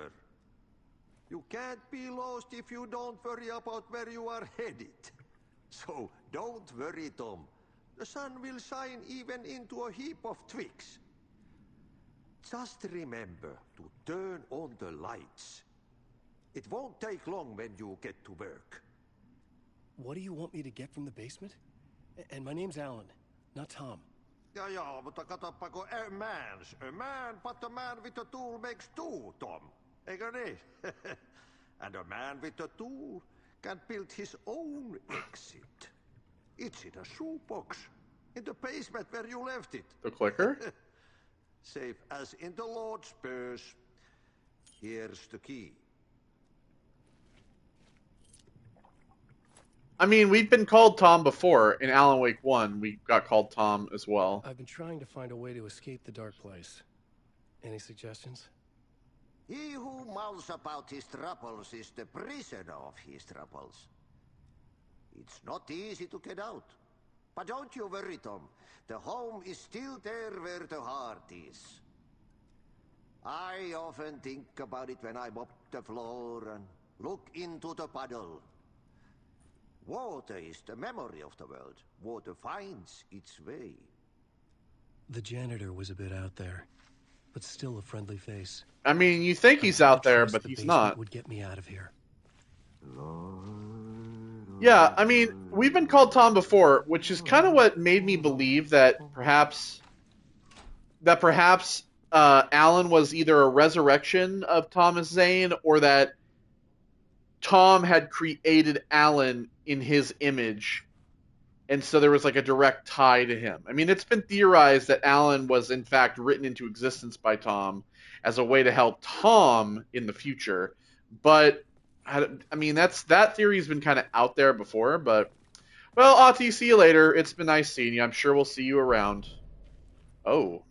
You can't be lost if you don't worry about where you are headed. So don't worry, Tom. The sun will shine even into a heap of twigs. Just remember to turn on the lights. It won't take long when you get to work. What do you want me to get from the basement? And my name's Alan, not Tom. Ja, mutta katsoppa, a man, but a man with a tool makes two, Tom. Eikö niin? And a man with a tool can build his own exit. It's in a shoebox, in the basement where you left it. The clicker? Safe as in the Lord's purse. Here's the key. I mean, we've been called Tom before. In Alan Wake 1, we got called Tom as well. I've been trying to find a way to escape the dark place. Any suggestions? He who mulls about his troubles is the prisoner of his troubles. It's not easy to get out. But don't you worry, Tom. The home is still there where the heart is. I often think about it when I mop the floor and look into the puddle. Water is the memory of the world. Water finds its way. The janitor was a bit out there, but still a friendly face. I mean, you think he's out there, but he's not. Would get me out of here. Yeah, I mean, we've been called Tom before, which is kind of what made me believe that perhaps Alan was either a resurrection of Thomas Zane or that Tom had created Alan in his image, and so there was like a direct tie to him. I mean, it's been theorized that Alan was in fact written into existence by Tom as a way to help Tom in the future, but I mean, that theory's been kind of out there before, but well, Ahti, see you later. It's been nice seeing you. I'm sure we'll see you around. Oh.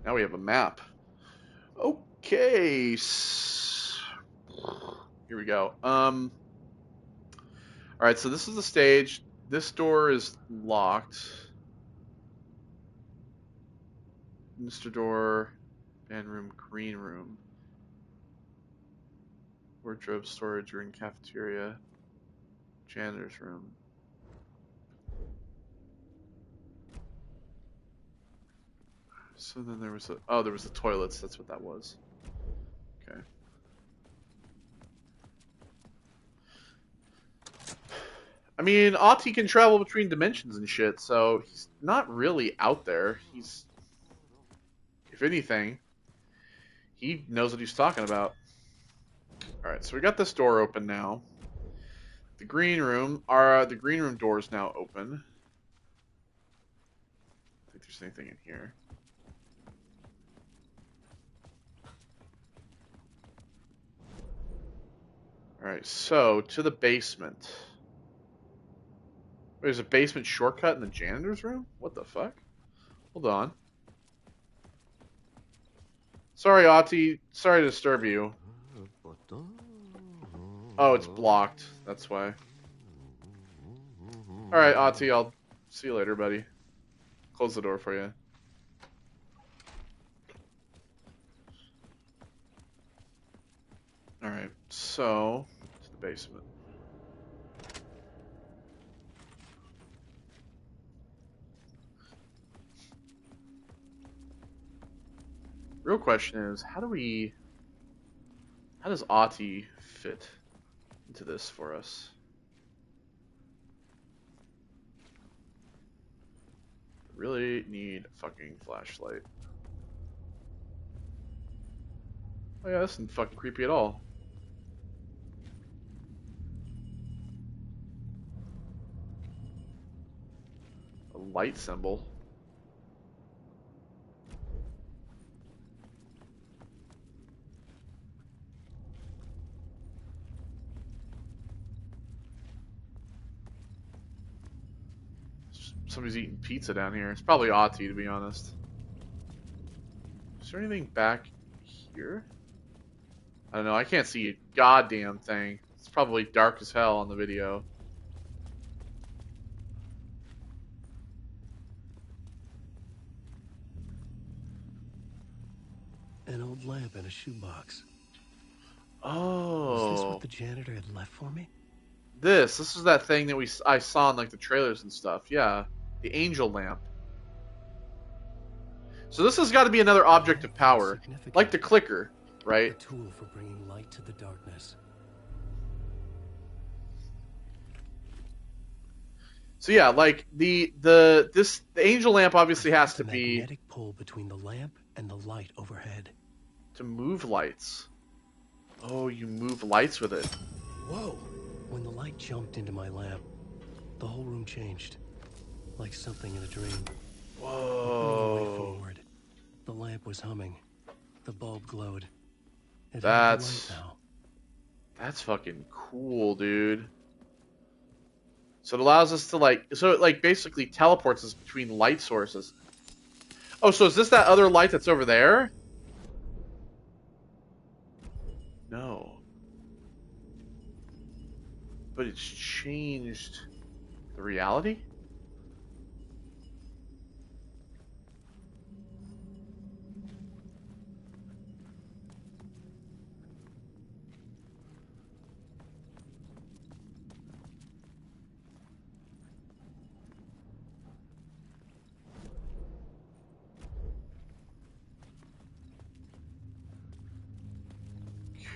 Now we have a map. Okay. Here we go. Alright, so this is the stage. This door is locked. Mr. Door, band room, green room. Wardrobe, storage, room, cafeteria, janitor's room. So then there was there was the toilets, that's what that was. Okay. I mean, Ahti can travel between dimensions and shit, so he's not really out there. He's, if anything, he knows what he's talking about. Alright, so we got this door open now. The green room door is now open. I don't think there's anything in here. Alright, so to the basement. There's a basement shortcut in the janitor's room? What the fuck? Hold on. Sorry, Ahti. Sorry to disturb you. Oh, it's blocked. That's why. Alright, Ahti, I'll see you later, buddy. Close the door for you. Alright, so, to the basement. Real question is, how does Ahti fit into this for us? Really need a fucking flashlight. Oh yeah, this isn't fucking creepy at all. A light symbol. Somebody's eating pizza down here. It's probably Ahti, to be honest. Is there anything back here? I don't know. I can't see a goddamn thing. It's probably dark as hell on the video. An old lamp in a shoebox. Oh. Was this what the janitor had left for me? This is that thing that I saw in like the trailers and stuff. Yeah. The angel lamp. So this has got to be another object of power. Like the clicker, right? A tool for bringing light to the darkness. So yeah, like the angel lamp obviously has to be magnetic pull between the lamp and the light overhead. To move lights. Oh, you move lights with it. Whoa! When the light jumped into my lamp, the whole room changed. Like something in a dream. Whoa. Way forward. The lamp was humming. The bulb glowed. It That's had light now. That's fucking cool, dude. So it allows us to it basically teleports us between light sources. Oh, so is this that other light that's over there? No. But it's changed. The reality?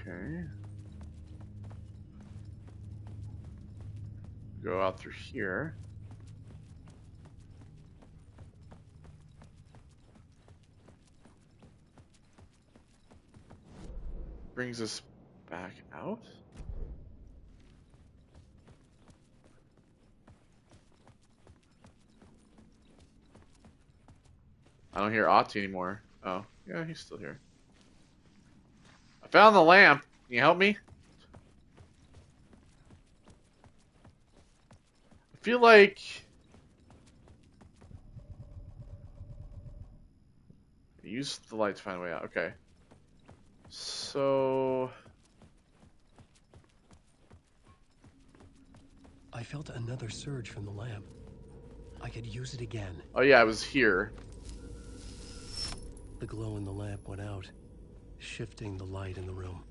Okay. Go out through here. Brings us back out. I don't hear Ati anymore. Oh, yeah, he's still here. I found the lamp. Can you help me? I feel like... Use the light to find a way out. Okay. So... I felt another surge from the lamp. I could use it again. Oh yeah, I was here. The glow in the lamp went out, shifting the light in the room.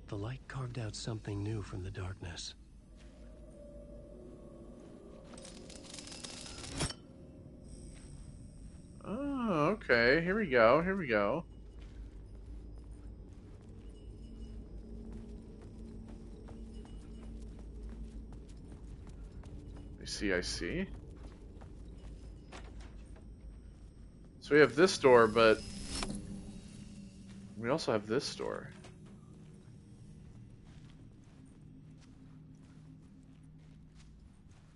The light carved out something new from the darkness. Oh, okay. Here we go. Here we go. I see. So we have this door, but we also have this door.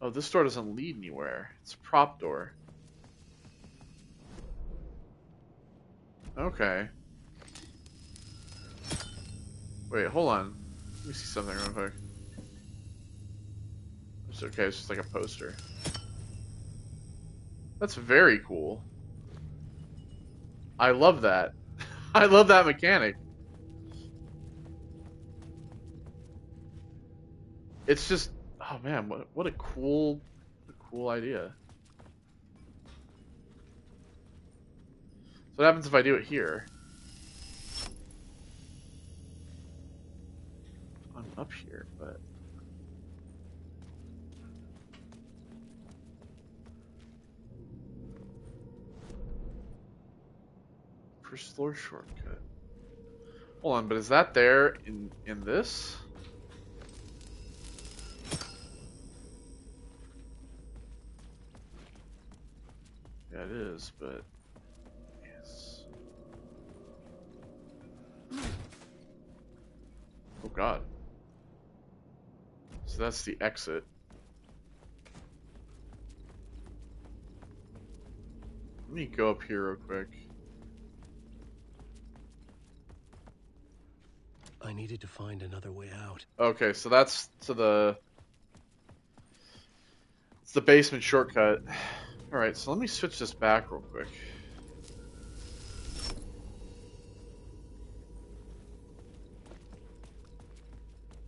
Oh, this door doesn't lead anywhere. It's a prop door. Okay. Wait, hold on. Let me see something real quick. It's okay, it's just like a poster. That's very cool. I love that. I love that mechanic. It's just, oh man, what a cool idea. So what happens if I do it here? I'm up here, but... First floor shortcut. Hold on, but is that there in this? Yeah, it is, but yes. Oh God. So that's the exit. Let me go up here real quick. I needed to find another way out. Okay, so that's to the... It's the basement shortcut. Alright, so let me switch this back real quick.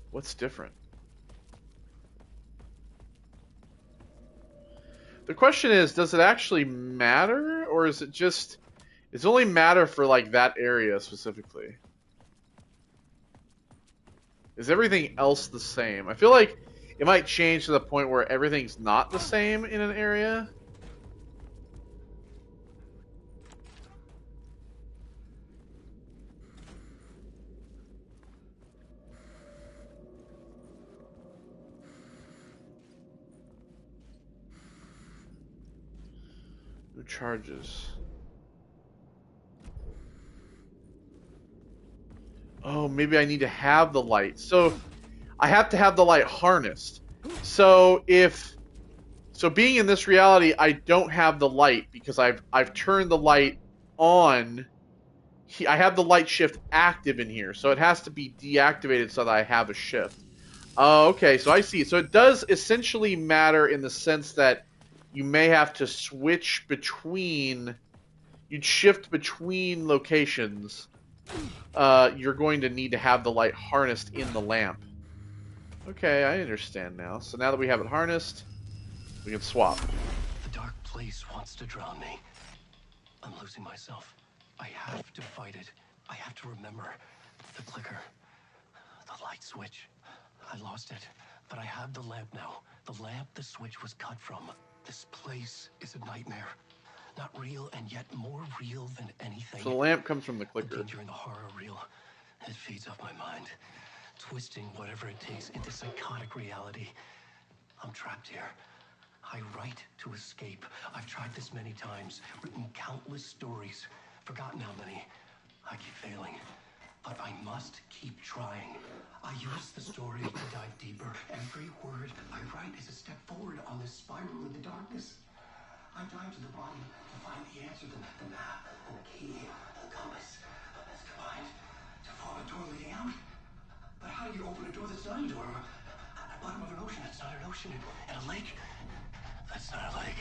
What's different? The question is, does it actually matter? Or is it just... It's only matter for, like, that area specifically? Is everything else the same? I feel like it might change to the point where everything's not the same in an area. Who charges? Oh, maybe I need to have the light. So I have to have the light harnessed. So being in this reality, I don't have the light because I've turned the light on. I have the light shift active in here, so it has to be deactivated so that I have a shift. Oh, okay, so I see. So it does essentially matter in the sense that you may have to switch between... You'd shift between locations. You're going to need to have the light harnessed in the lamp. Okay, I understand now. So now that we have it harnessed, We can swap. The dark place wants to drown me. I'm losing myself. I have to fight it. I have to remember the clicker, the light switch. I lost it, but I have the lamp now. The lamp the switch was cut from. This place is a nightmare. Not real, and yet more real than anything. So the lamp comes from the clicker. The danger in the horror reel. It feeds off my mind, twisting whatever it takes into psychotic reality. I'm trapped here. I write to escape. I've tried this many times, written countless stories, forgotten how many. I keep failing, but I must keep trying. I use the story to dive deeper. Every word I write is a step forward on this spiral in the darkness. I dive to the bottom to find the answer, the map, and the key, the compass. That's combined to form a door leading out. But how do you open a door that's not a door? At the bottom of an ocean, that's not an ocean. And a lake, that's not a lake.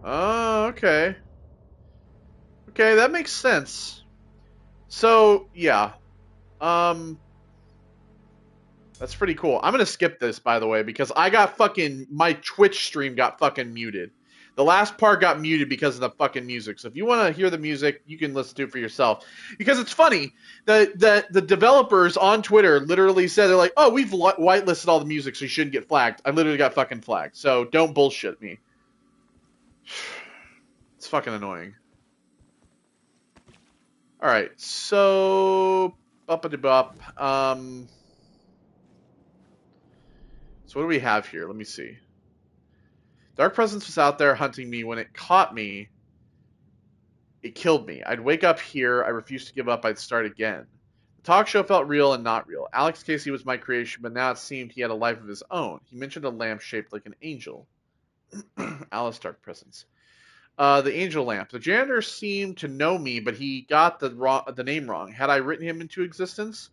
Oh, okay. Okay, that makes sense. So, yeah. That's pretty cool. I'm gonna skip this, by the way, because I got fucking... My Twitch stream got fucking muted. The last part got muted because of the fucking music. So if you want to hear the music, you can listen to it for yourself. Because it's funny. The developers on Twitter literally said, they're like, oh, we've whitelisted all the music, so you shouldn't get flagged. I literally got fucking flagged. So don't bullshit me. It's fucking annoying. Alright, so... Up-a-de-bop. So what do we have here? Let me see. Dark presence was out there hunting me. When it caught me, it killed me. I'd wake up here. I refused to give up. I'd start again. The talk show felt real and not real. Alex Casey was my creation, but now it seemed he had a life of his own. He mentioned a lamp shaped like an angel. Alice Dark presence. The angel lamp. The janitor seemed to know me, but he got the name wrong. Had I written him into existence?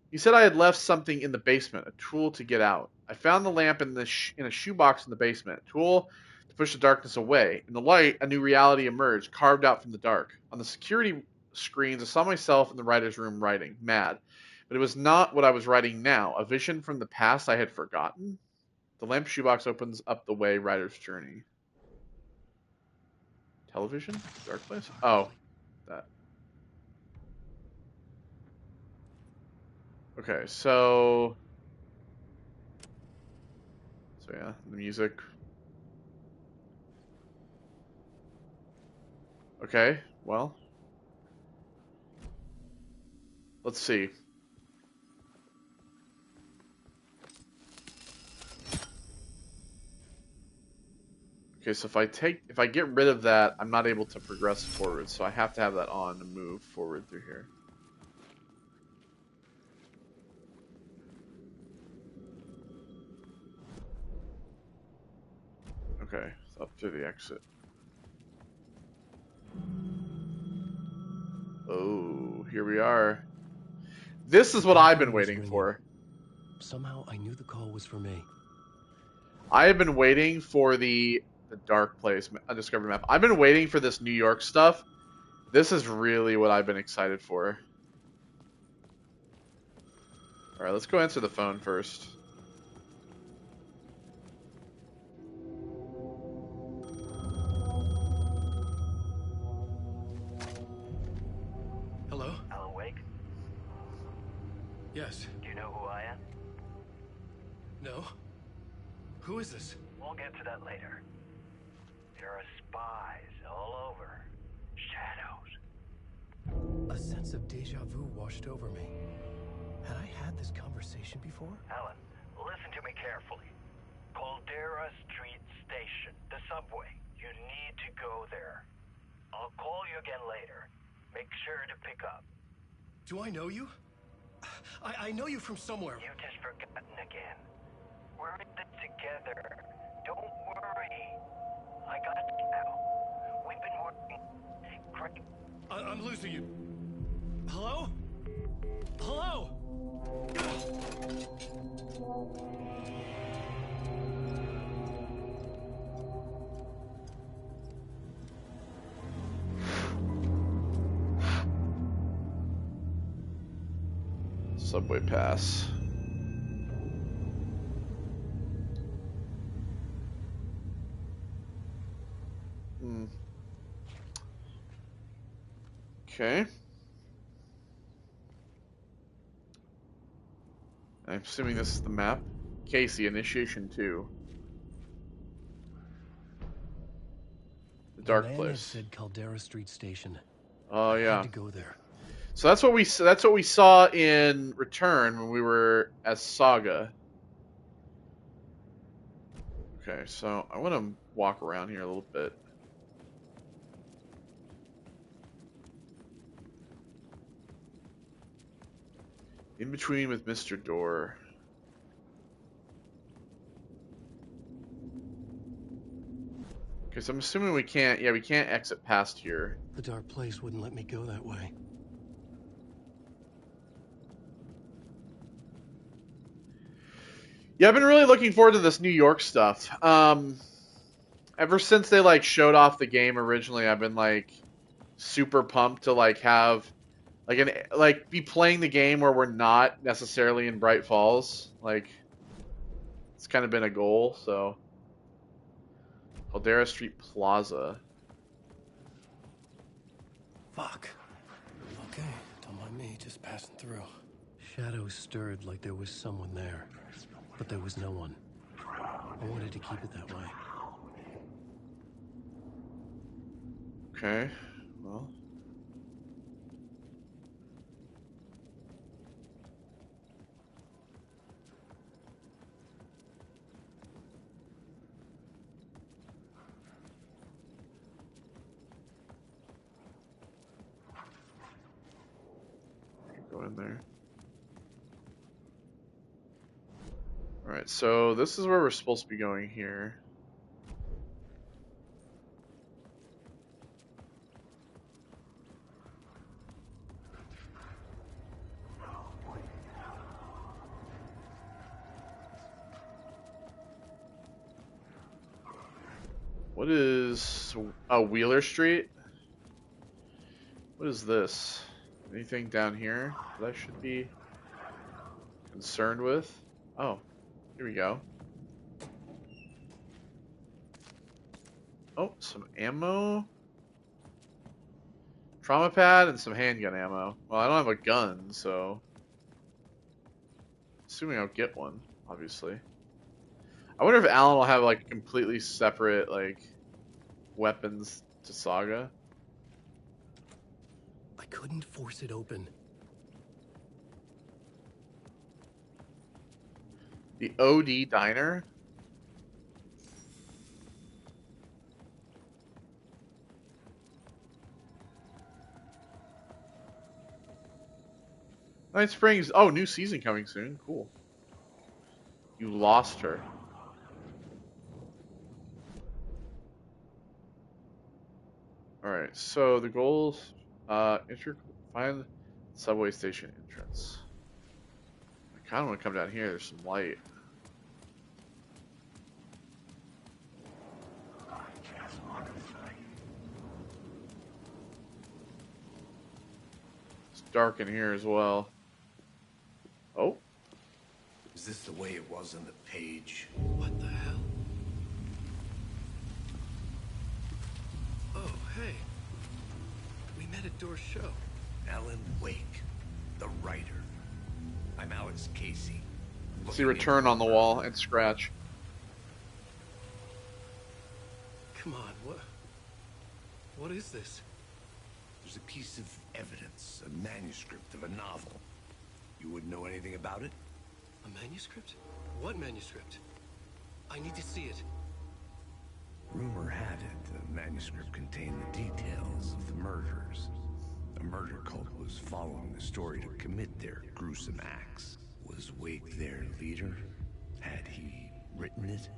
He said I had left something in the basement, a tool to get out. I found the lamp in a shoebox in the basement, a tool to push the darkness away. In the light, a new reality emerged, carved out from the dark. On the security screens, I saw myself in the writer's room writing, mad. But it was not what I was writing now, a vision from the past I had forgotten. The lamp shoebox opens up the way, writer's journey. Television? Dark place? Oh, that. Okay, so yeah, the music. Okay, well, let's see. Okay, so if I get rid of that, I'm not able to progress forward, so I have to have that on to move forward through here. Okay, so up through the exit. Oh, here we are. This is what I've been waiting for. Somehow I knew the call was for me. I have been waiting for the dark place, undiscovered map. I've been waiting for this New York stuff. This is really what I've been excited for. Alright, let's go answer the phone first. Hello? Alan Wake? Yes. Do you know who I am? No? Who is this? We'll get to that later. There are spies all over. Shadows. A sense of deja vu washed over me. Had I had this conversation before? Alan, listen to me carefully. Caldera Street Station, the subway. You need to go there. I'll call you again later. Make sure to pick up. Do I know you? I know you from somewhere. You've just forgotten again. We're in this together. Don't worry. I got you now. We've been working great. I'm losing you. Hello? Hello? Subway pass. Okay. I'm assuming this is the map. Casey, Initiation 2. The dark Man place. said Caldera Street Station. Oh I yeah. had to go there. So that's what we saw in Return when we were as Saga. Okay, so I want to walk around here a little bit. In between with Mr. Door. Okay, so I'm assuming we can't, we can't exit past here. The dark place wouldn't let me go that way. Yeah, I've been really looking forward to this New York stuff. Ever since they like showed off the game originally, I've been like super pumped to like have like be playing the game where we're not necessarily in Bright Falls. Like it's kind of been a goal, so Caldera Street Plaza. Fuck. Okay, don't mind me, just passing through. Shadows stirred like there was someone there, but there was no one. I wanted to keep it that way. Okay, well. Go in there. Alright, so this is where we're supposed to be going here. What is Wheeler Street? What is this? Anything down here that I should be concerned with? Oh, here we go. Oh, some ammo. Trauma pad and some handgun ammo. Well, I don't have a gun, so assuming I'll get one, obviously. I wonder if Alan will have like completely separate like weapons to Saga. I couldn't force it open. The OD Diner? Night Springs. Oh, new season coming soon. Cool. You lost her. Alright, so the goals, find subway station entrance. I kind of want to come down here, there's some light. It's dark in here as well. Oh. Is this the way it was on the page? What the hell? Oh, hey. We met at Door's show. Alan Wake, the writer. I'm Alex Casey. See Return on the wall and Scratch. Come on, what is this? There's a piece of evidence, a manuscript of a novel. You wouldn't know anything about it? A manuscript? What manuscript? I need to see it. Rumor had it the manuscript contained the details of the murders. A murder cult was following the story to commit their gruesome acts. Was Wake their leader? Had he written it?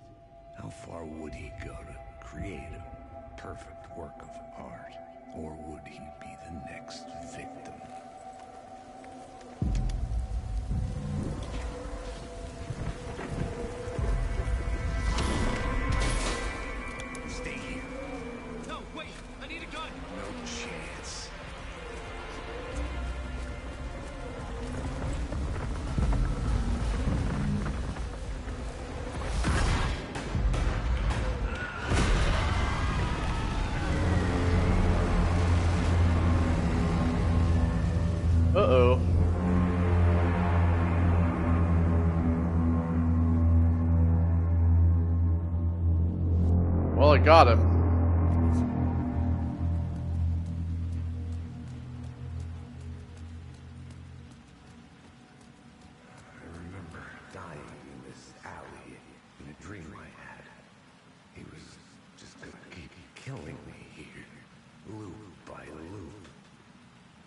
How far would he go to create a perfect work of art? Or would he be the next victim? Stay here. No, wait! I need a gun! No chance. Well, I got him. I remember dying in this alley in a dream I had. He was just gonna keep killing me here, loop by loop.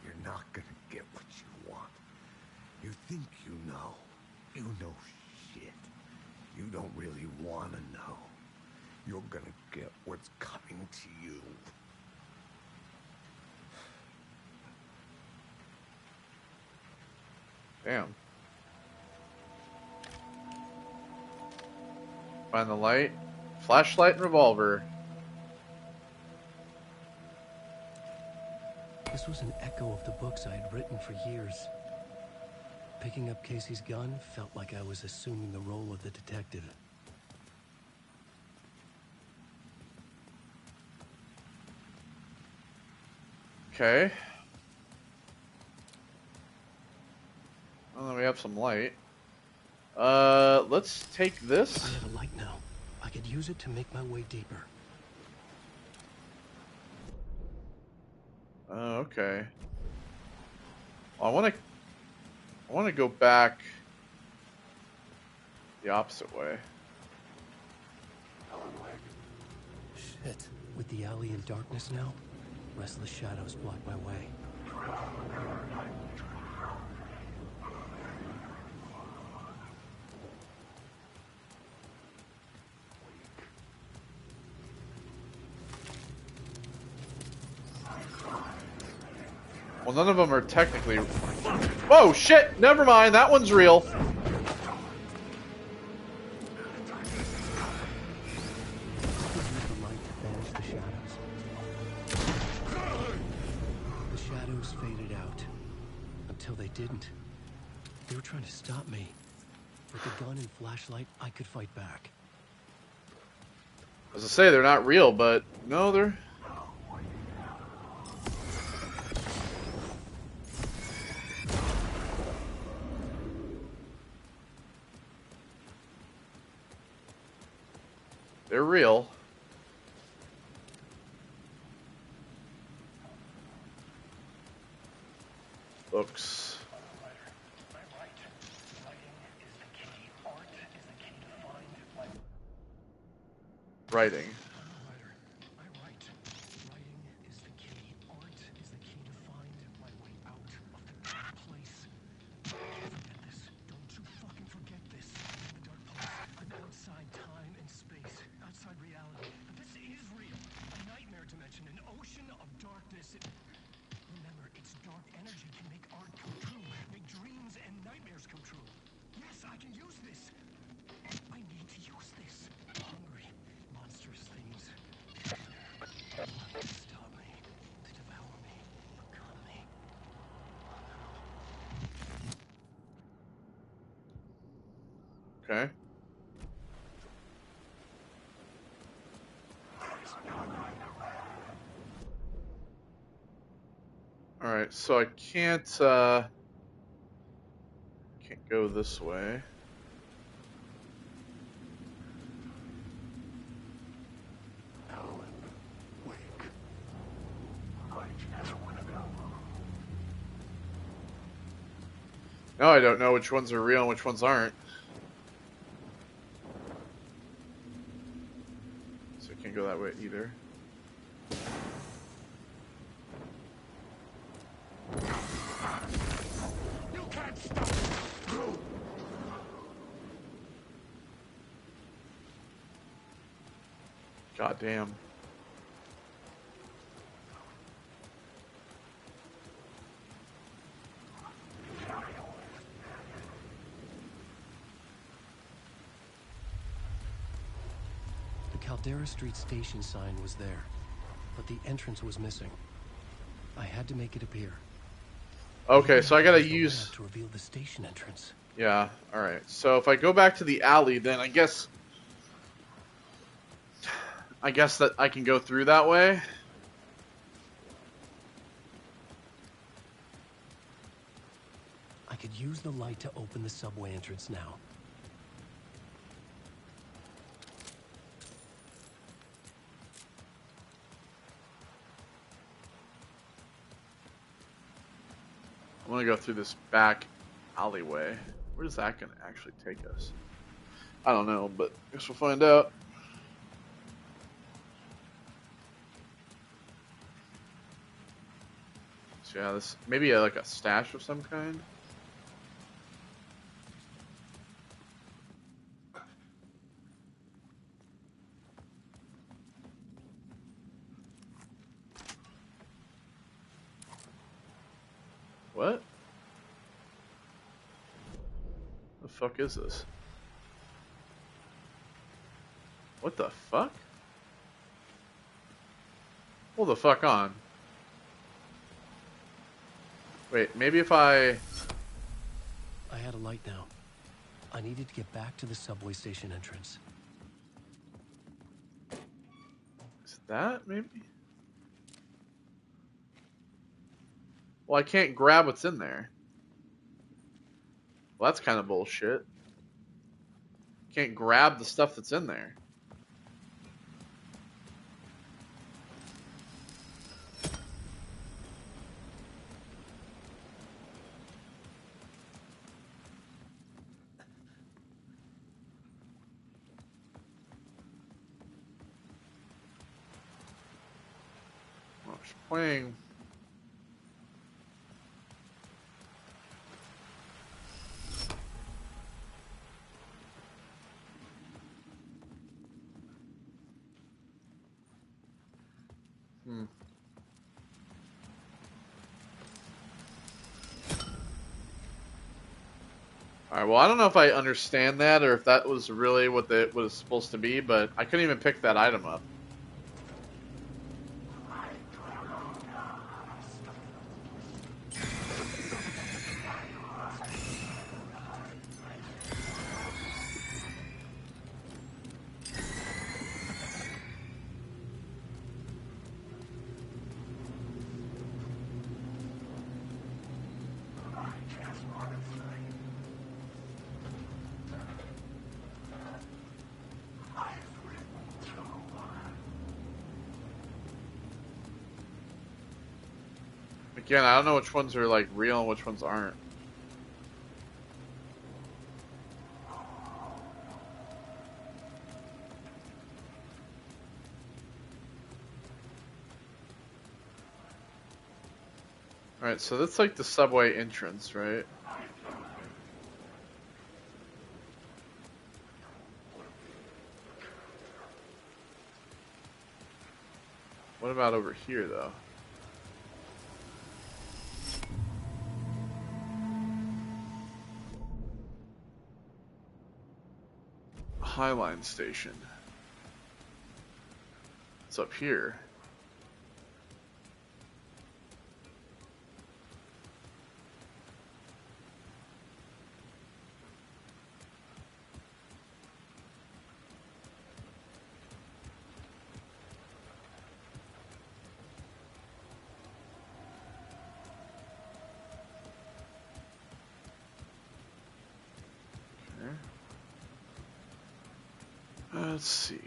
You're not gonna get what you want. You think you know. You know shit. You don't really want to know. You're gonna get what's coming to you. Damn. Find the light. Flashlight and revolver. This was an echo of the books I had written for years. Picking up Casey's gun felt like I was assuming the role of the detective. Okay. Well, then we have some light. Let's take this. I have a light now. I could use it to make my way deeper. Okay. Well, I want to go back the opposite way. Shit. With the alley in darkness now, restless shadows block my way. Well, none of them are technically... Whoa, shit! Never mind, that one's real. The light to banish the shadows. The shadows faded out. Until they didn't. They were trying to stop me. With the gun and flashlight, I could fight back. As I say, they're not real, but... No, they're... They're real. Books. Writing. Okay. Alright, so I can't go this way. Now I don't know which ones are real and which ones aren't. So I can't go that way either. You can't stop me. God damn. Caldera Street station sign was there, but the entrance was missing. I had to make it appear. Okay, so I gotta use... to reveal the station entrance. Yeah, alright. So if I go back to the alley, then I guess that I can go through that way. I could use the light to open the subway entrance now. I'm gonna go through this back alleyway. Where's that gonna actually take us? I don't know, but I guess we'll find out. So yeah, this maybe like a stash of some kind. What? The fuck is this? What the fuck? Hold the fuck on. Wait, maybe if I had a light now. I needed to get back to the subway station entrance. Is that maybe? Well, I can't grab what's in there. Well, that's kind of bullshit. Can't grab the stuff that's in there. Well, she's playing. Alright, well, I don't know if I understand that or if that was really what it was supposed to be, but I couldn't even pick that item up. Again, I don't know which ones are like real and which ones aren't. Alright, so that's like the subway entrance, right? What about over here, though? Highline Station. It's up here. Let's see.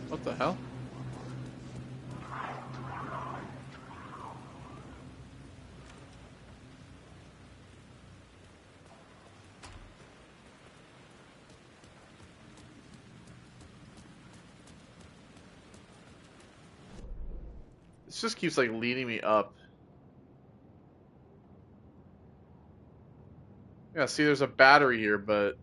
What the hell? This just keeps like leading me up. Yeah, see there's a battery here, but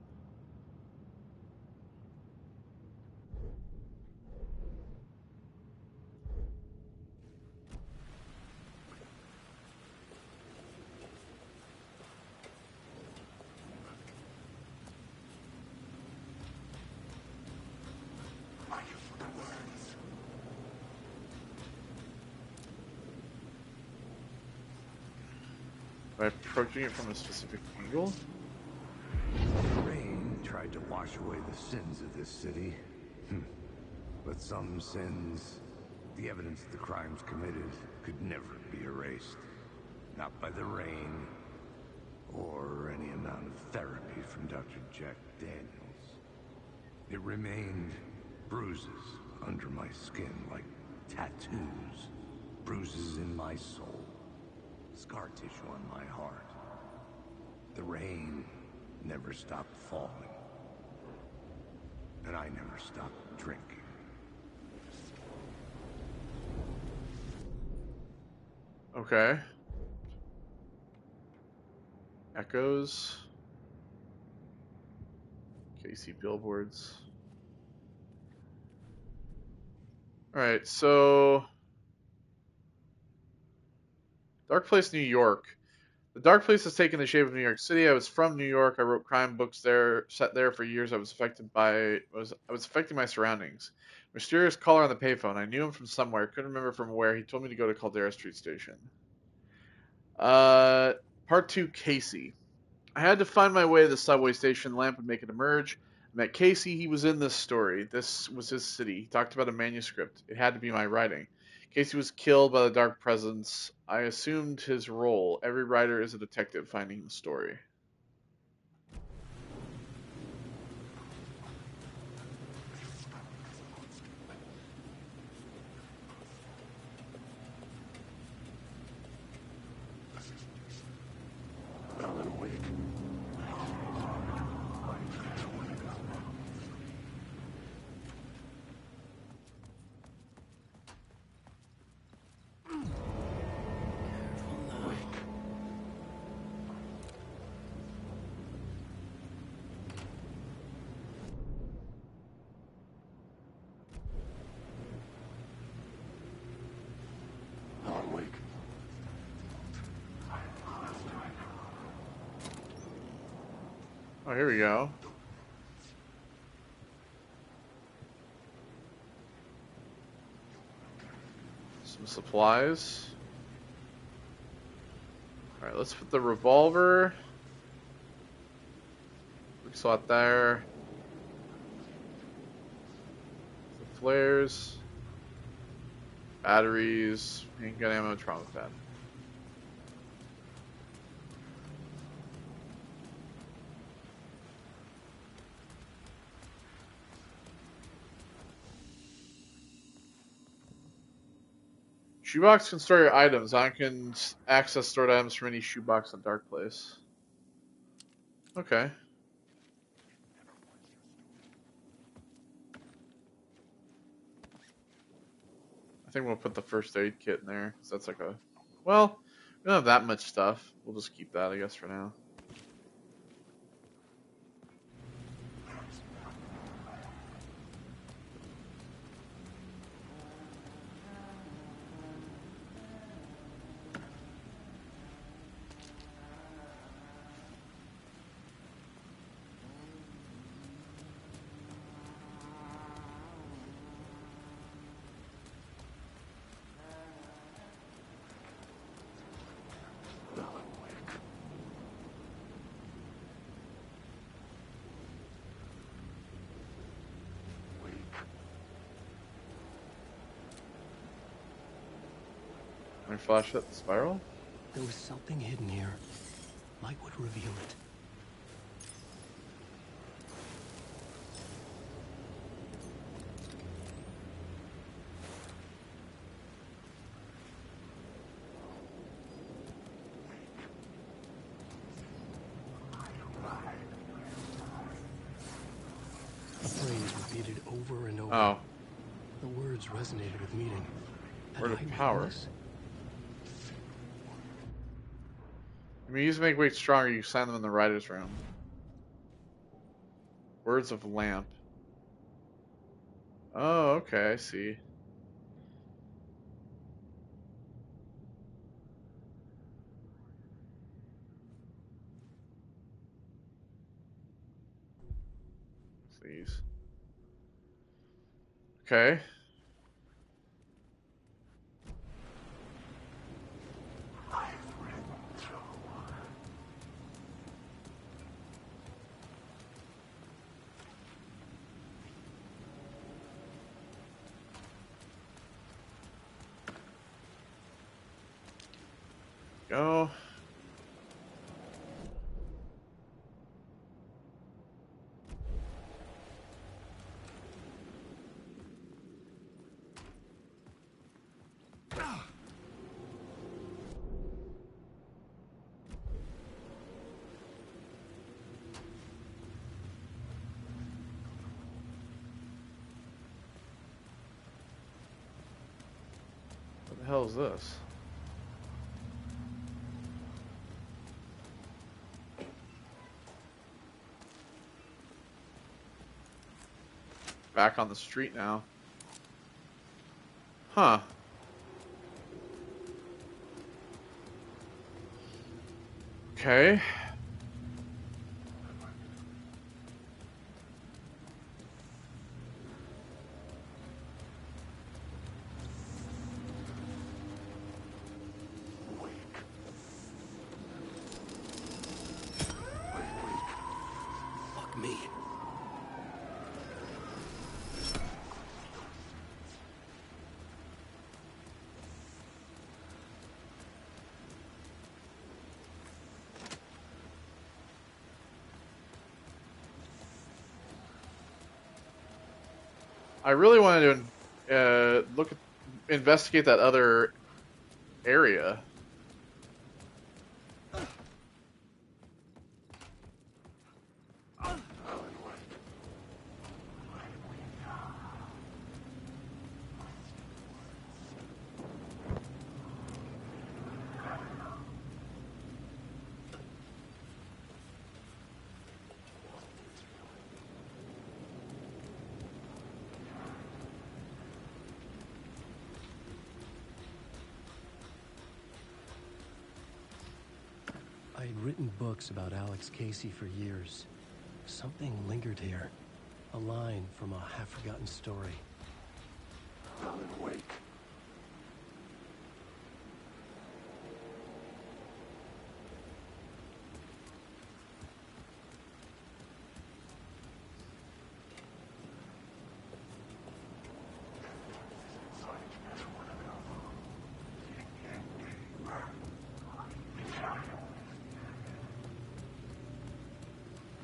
by approaching it from a specific angle. tried to wash away the sins of this city. But some sins, the evidence of the crimes committed, could never be erased. Not by the rain, or any amount of therapy from Dr. Jack Daniels. It remained bruises under my skin, like tattoos. Bruises in my soul. Scar tissue on my heart. The rain never stopped falling. And I never stopped drinking. Okay. Echoes. Casey billboards. Alright, so... Dark Place, New York. The Dark Place has taken the shape of New York City. I was from New York. I wrote crime books there, set there for years. I was affecting my surroundings. Mysterious caller on the payphone. I knew him from somewhere. Couldn't remember from where. He told me to go to Caldera Street Station. Part 2, Casey. I had to find my way to the subway station. The lamp would make it emerge. I met Casey. He was in this story. This was his city. He talked about a manuscript. It had to be my writing. Casey was killed by the Dark Presence. I assumed his role. Every writer is a detective finding the story. Oh, here we go. Some supplies. Alright, let's put the revolver. Quick slot there. The flares. Batteries. Handgun ammo, trauma pad. Shoebox can store your items. I can access stored items from any shoebox in Dark Place. Okay. I think we'll put the first aid kit in there. So that's like a... Well, we don't have that much stuff. We'll just keep that, I guess, for now. Can I flash at the spiral? There was something hidden here. Light would reveal it. A phrase repeated over and over. Oh. The words resonated with meaning. Word of power. I mean, use to make weight stronger, you sign them in the writer's room. Words of lamp. Oh, okay, I see. These. Okay. go. What the hell is this? Back on the street now. Huh. Okay. Fuck me. I really wanted to investigate that other area. I had written books about Alex Casey for years. Something lingered here. A line from a half-forgotten story. Alan Wake.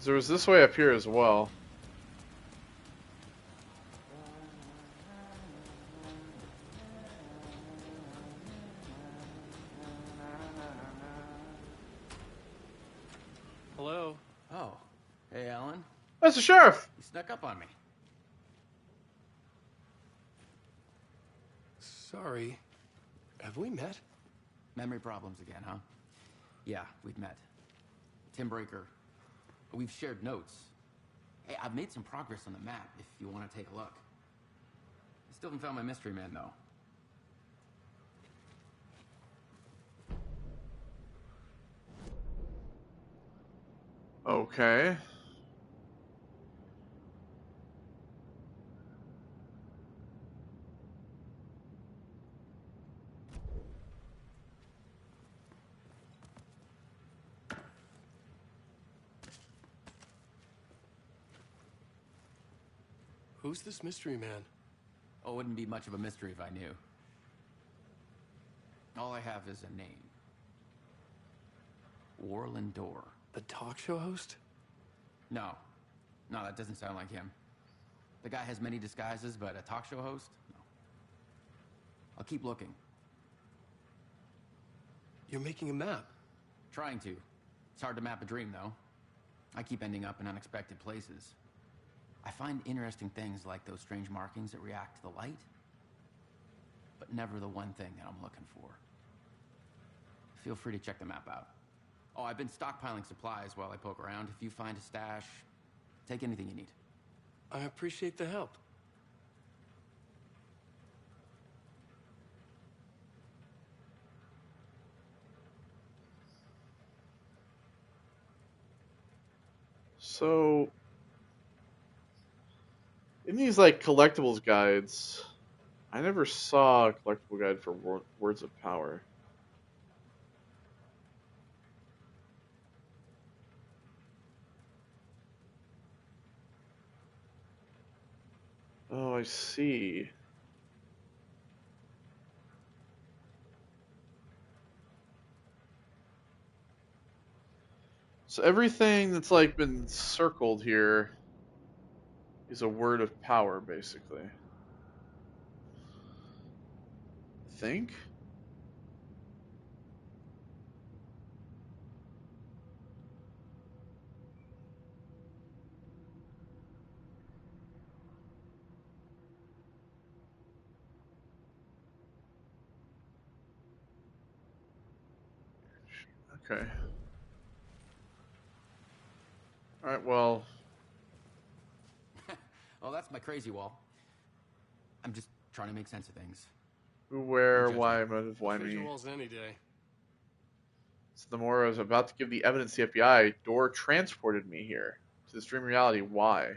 There was this way up here as well. Hello? Oh. Hey, Alan. That's the sheriff! You snuck up on me. Sorry. Have we met? Memory problems again, huh? Yeah, we've met. Tim Breaker. We've shared notes. Hey, I've made some progress on the map if you want to take a look. I still haven't found my mystery man, though. Okay. Who's this mystery man? Oh, it wouldn't be much of a mystery if I knew. All I have is a name. Warlin Door. The talk show host? No. No, that doesn't sound like him. The guy has many disguises, but a talk show host? No. I'll keep looking. You're making a map. Trying to. It's hard to map a dream, though. I keep ending up in unexpected places. I find interesting things like those strange markings that react to the light, but never the one thing that I'm looking for. Feel free to check the map out. Oh, I've been stockpiling supplies while I poke around. If you find a stash, take anything you need. I appreciate the help. So, in these like collectibles guides, I never saw a collectible guide for Words of Power. Oh, I see. So everything that's like been circled here is a word of power, basically. I think. Okay. Alright, well. Oh, that's my crazy wall. I'm just trying to make sense of things. Who, where, why, motive, why me? Walls any day. So the more I was about to give the evidence to the FBI, Door transported me here to this dream reality. Why?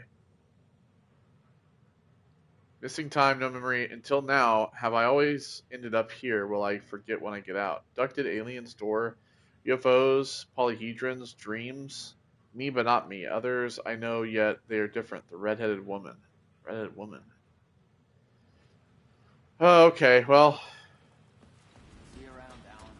Missing time, no memory. Until now, have I always ended up here? Will I forget when I get out? Abducted aliens, Door, UFOs, polyhedrons, dreams. Me, but not me. Others I know, yet they are different. The redheaded woman. Redheaded woman. Oh, okay, well. See you around, Alan.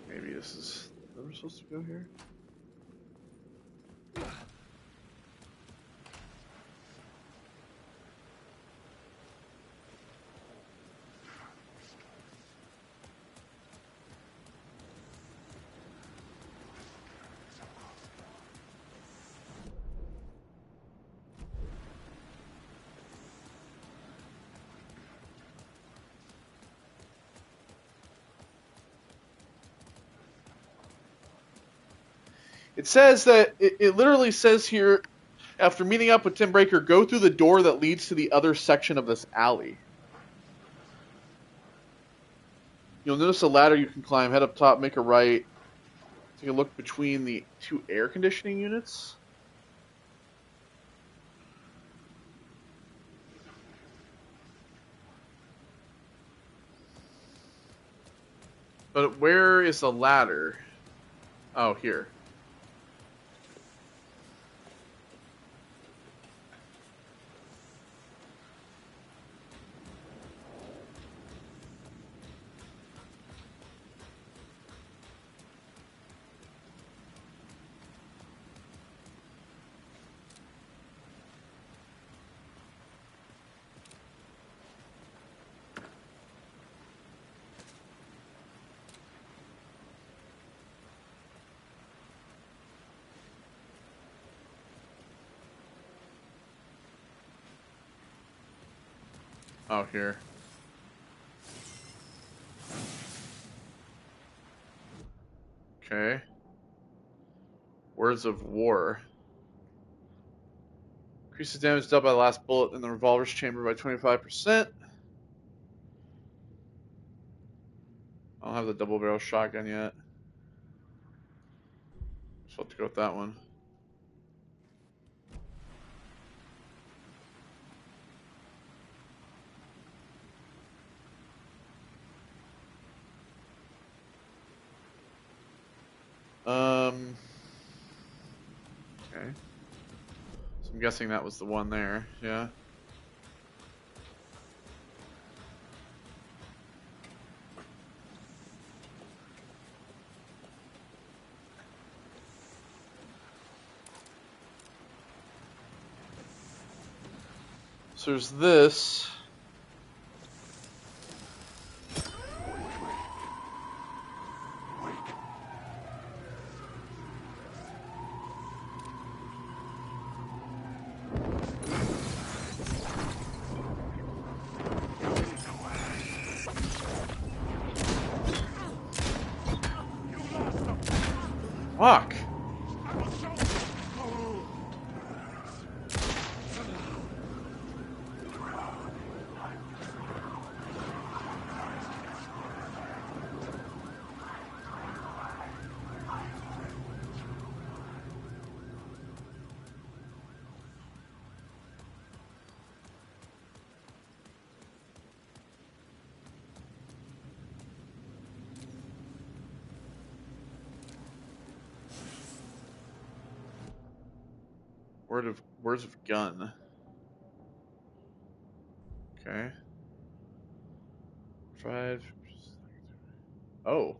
Maybe this is... Where we're supposed to go here? It says that, it literally says here, after meeting up with Tim Breaker, go through the door that leads to the other section of this alley. You'll notice a ladder you can climb, head up top, make a right, take a look between the two air conditioning units. But where is the ladder? Oh, here. Oh, here. Okay. Words of War. Increases damage dealt by the last bullet in the revolver's chamber by 25%. I don't have the double barrel shotgun yet. So I'll have to go with that one. Okay. So I'm guessing that was the one there, yeah. So there's this. Fuck. Words of gun. Okay. 5. Oh.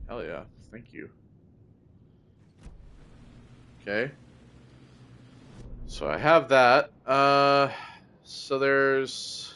Hell yeah. Thank you. Okay. So I have that. So there's...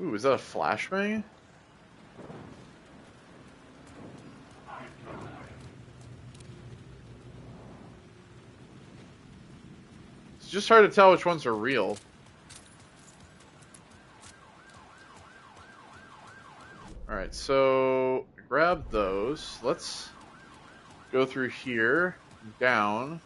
Ooh, is that a flashbang? It's just hard to tell which ones are real. Alright, so grab those. Let's go through here, down.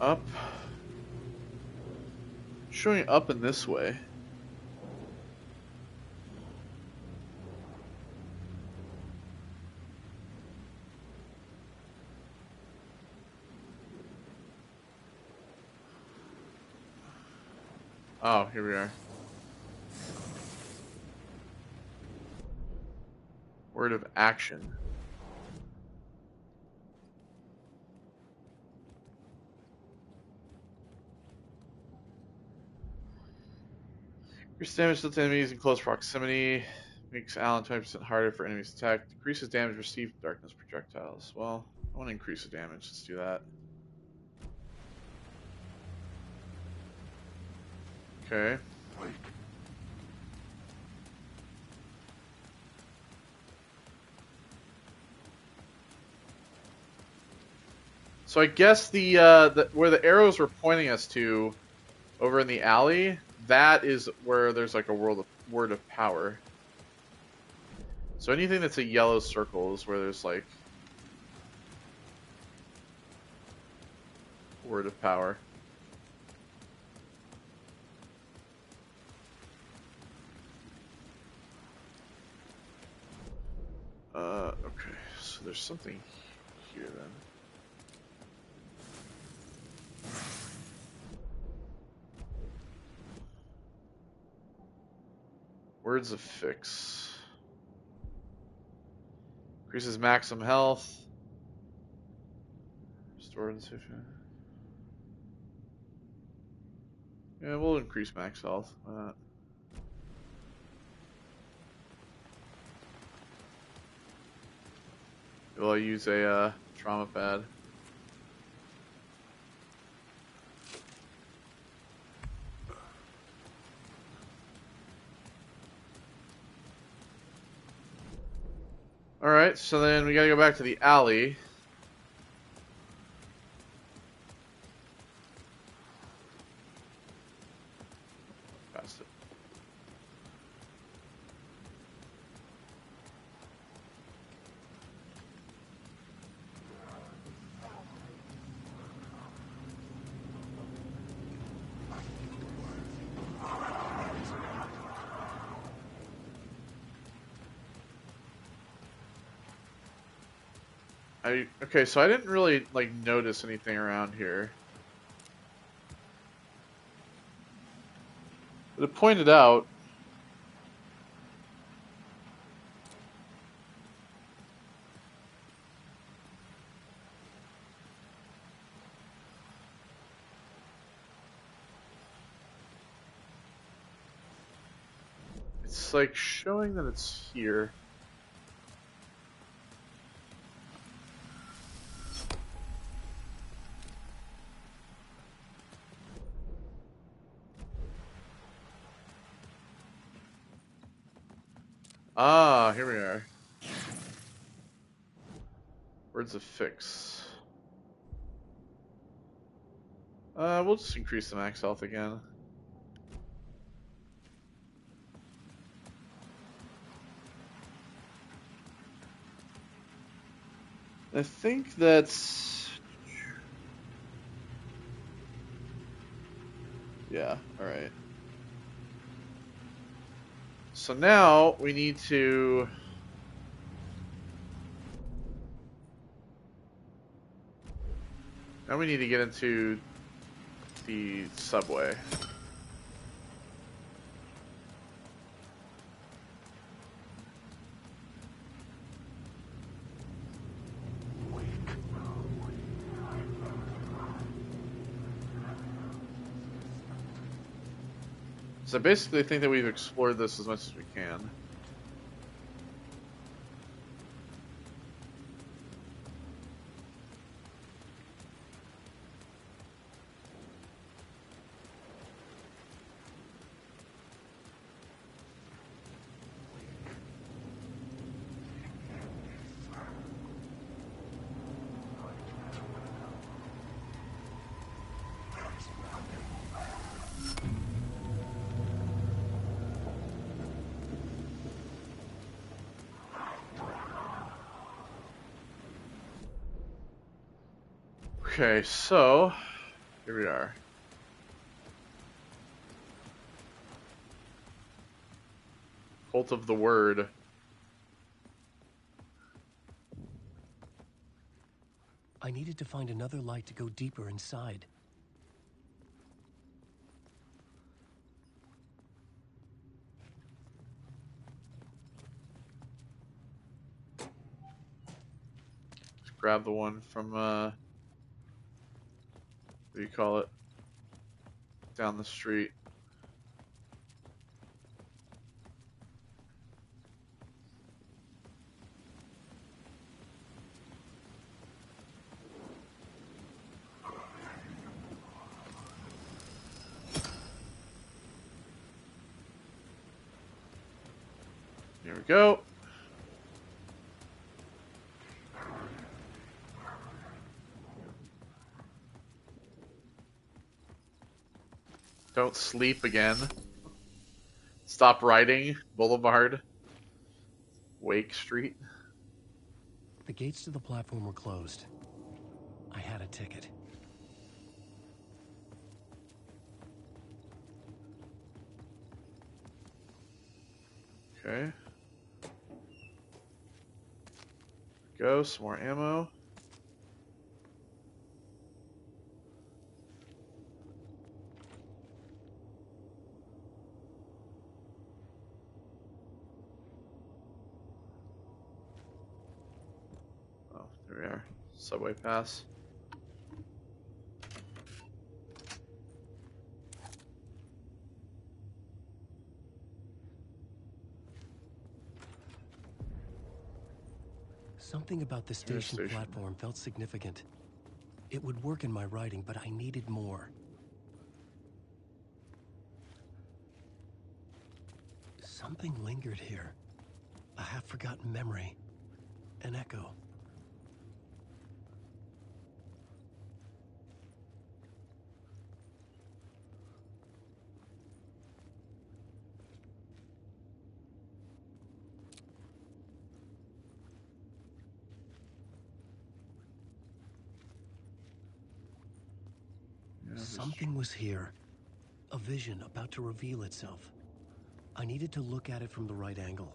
Up. Showing up in this way. Oh, here we are. Word of action. Increases damage to enemies in close proximity. Makes Alan 20% harder for enemies to attack. Decreases damage received from darkness projectiles. Well, I want to increase the damage. Let's do that. Okay. So I guess the where the arrows were pointing us to, over in the alley, that is where there's like a word of power. So anything that's a yellow circle is where there's like word of power. Okay, so there's something here then. Words of fix. Increases maximum health. Restored and safe. Yeah, we'll increase max health. Why not? Will I use a trauma pad? Alright, so then we gotta go back to the alley. Past it. Okay, so I didn't really like notice anything around here. But it pointed out it's like showing that it's here. Ah, here we are. Words of fix. We'll just increase the max health again. I think that's... yeah, alright. So now we need to... now we need to get into the subway. So I basically think that we've explored this as much as we can. Okay, so here we are. Cult of the Word. I needed to find another light to go deeper inside. Just grab the one from what do you call it? Down the street. Here we go. Don't sleep again. Stop riding Boulevard. Wake Street. The gates to the platform were closed. I had a ticket. Okay. Go, some more ammo. Oh, there we are. Subway pass. Something about the station platform felt significant. It would work in my writing, but I needed more. Something lingered here. A half-forgotten memory. An echo. Something was here. A vision about to reveal itself. I needed to look at it from the right angle.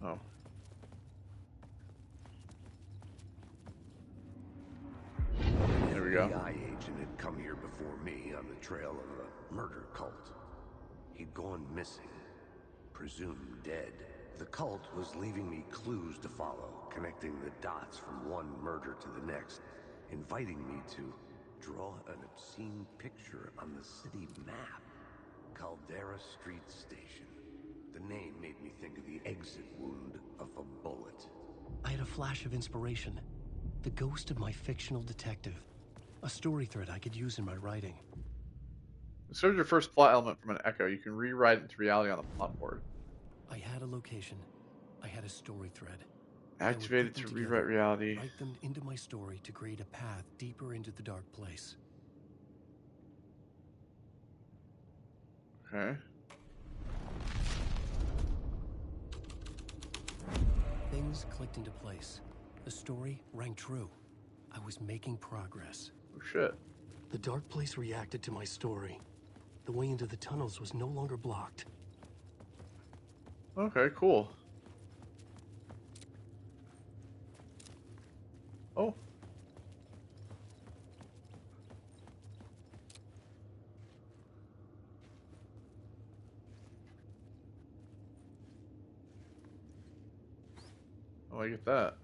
Oh. There we go. FBI agent had come here before me on the trail of a murder cult. He'd gone missing, presumed dead. The cult was leaving me clues to follow, connecting the dots from one murder to the next, inviting me to draw an obscene picture on the city map. Caldera Street Station. The name made me think of the exit wound of a bullet. I had a flash of inspiration. The ghost of my fictional detective. A story thread I could use in my writing. Discover your first plot element from an echo. You can rewrite it into reality on the plot board. I had a location. I had a story thread. Activate it to rewrite reality. Write them into my story to create a path deeper into the dark place. Okay. Things clicked into place. The story rang true. I was making progress. Oh shit. The dark place reacted to my story. The way into the tunnels was no longer blocked. Okay, cool. Oh. Oh, I get that.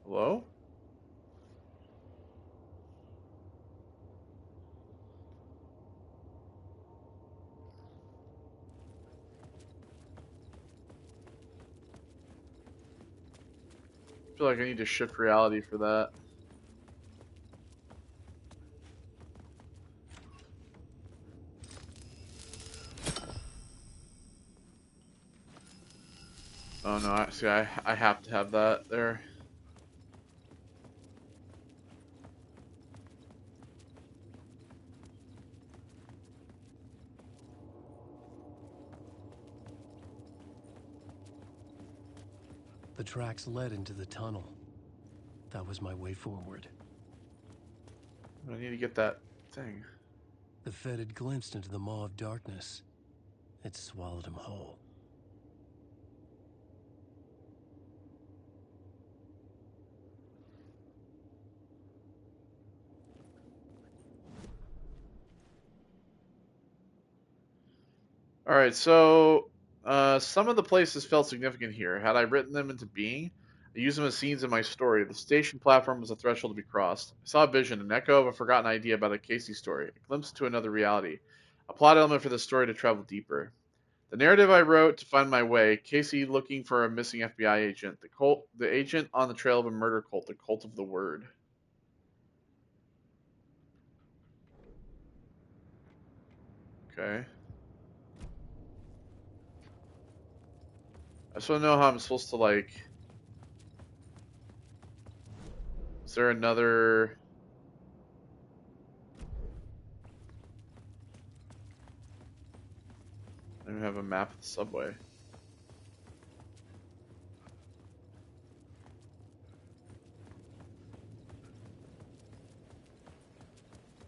Hello? I feel like I need to shift reality for that. Oh no, I have to have that there. The tracks led into the tunnel. That was my way forward. I need to get that thing. The Fed had glimpsed into the maw of darkness. It swallowed him whole. Alright, so some of the places felt significant here. Had I written them into being, I used them as scenes in my story. The station platform was a threshold to be crossed. I saw a vision, an echo of a forgotten idea about a Casey story, a glimpse into another reality, a plot element for the story to travel deeper. The narrative I wrote to find my way, Casey looking for a missing FBI agent, the agent on the trail of a murder cult, the cult of the word. Okay. I just want to know how I'm supposed to, like... Is there another... I don't even have a map of the subway.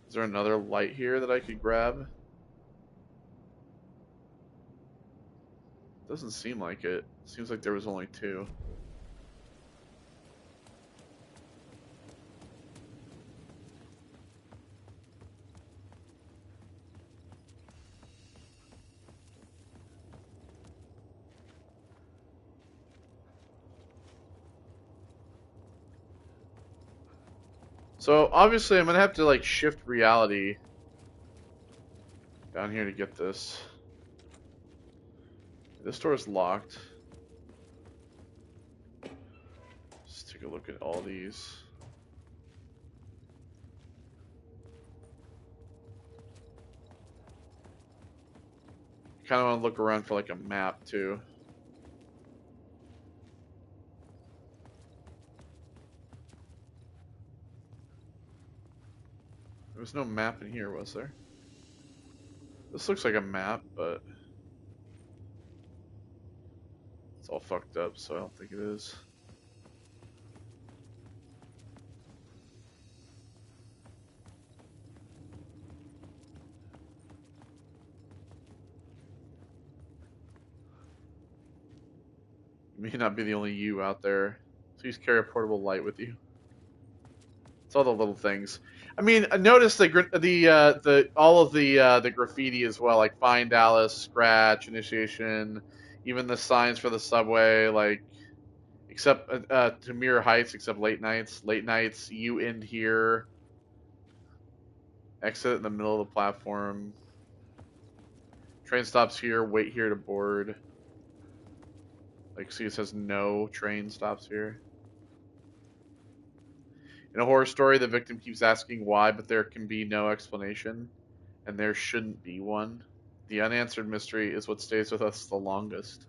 Is there another light here that I could grab? Doesn't seem like it. Seems like there was only two. So obviously I'm gonna have to like shift reality down here to get this. This door is locked. Let's take a look at all these. Kind of want to look around for like a map too. There was no map in here, was there? This looks like a map, but it's all fucked up, so I don't think it is. may not be the only you out there. Please carry a portable light with you. It's all the little things. I mean, notice the all of the graffiti as well, like Find Alice, Scratch, Initiation, even the signs for the subway, like except Tamir Heights, except late nights, you end here. Exit in the middle of the platform. Train stops here, wait here to board. Like, see, it says no train stops here. In a horror story, the victim keeps asking why, but there can be no explanation, and there shouldn't be one. The unanswered mystery is what stays with us the longest.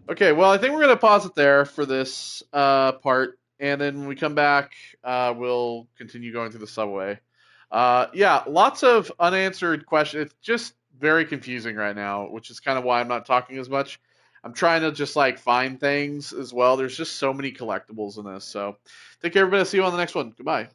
Okay, well, I think we're going to pause it there for this part, and then when we come back, we'll continue going through the subway. Yeah, lots of unanswered questions. It's just very confusing right now, which is kind of why I'm not talking as much. I'm trying to just like find things as well. There's just so many collectibles in this. So take care, everybody. See you on the next one. Goodbye.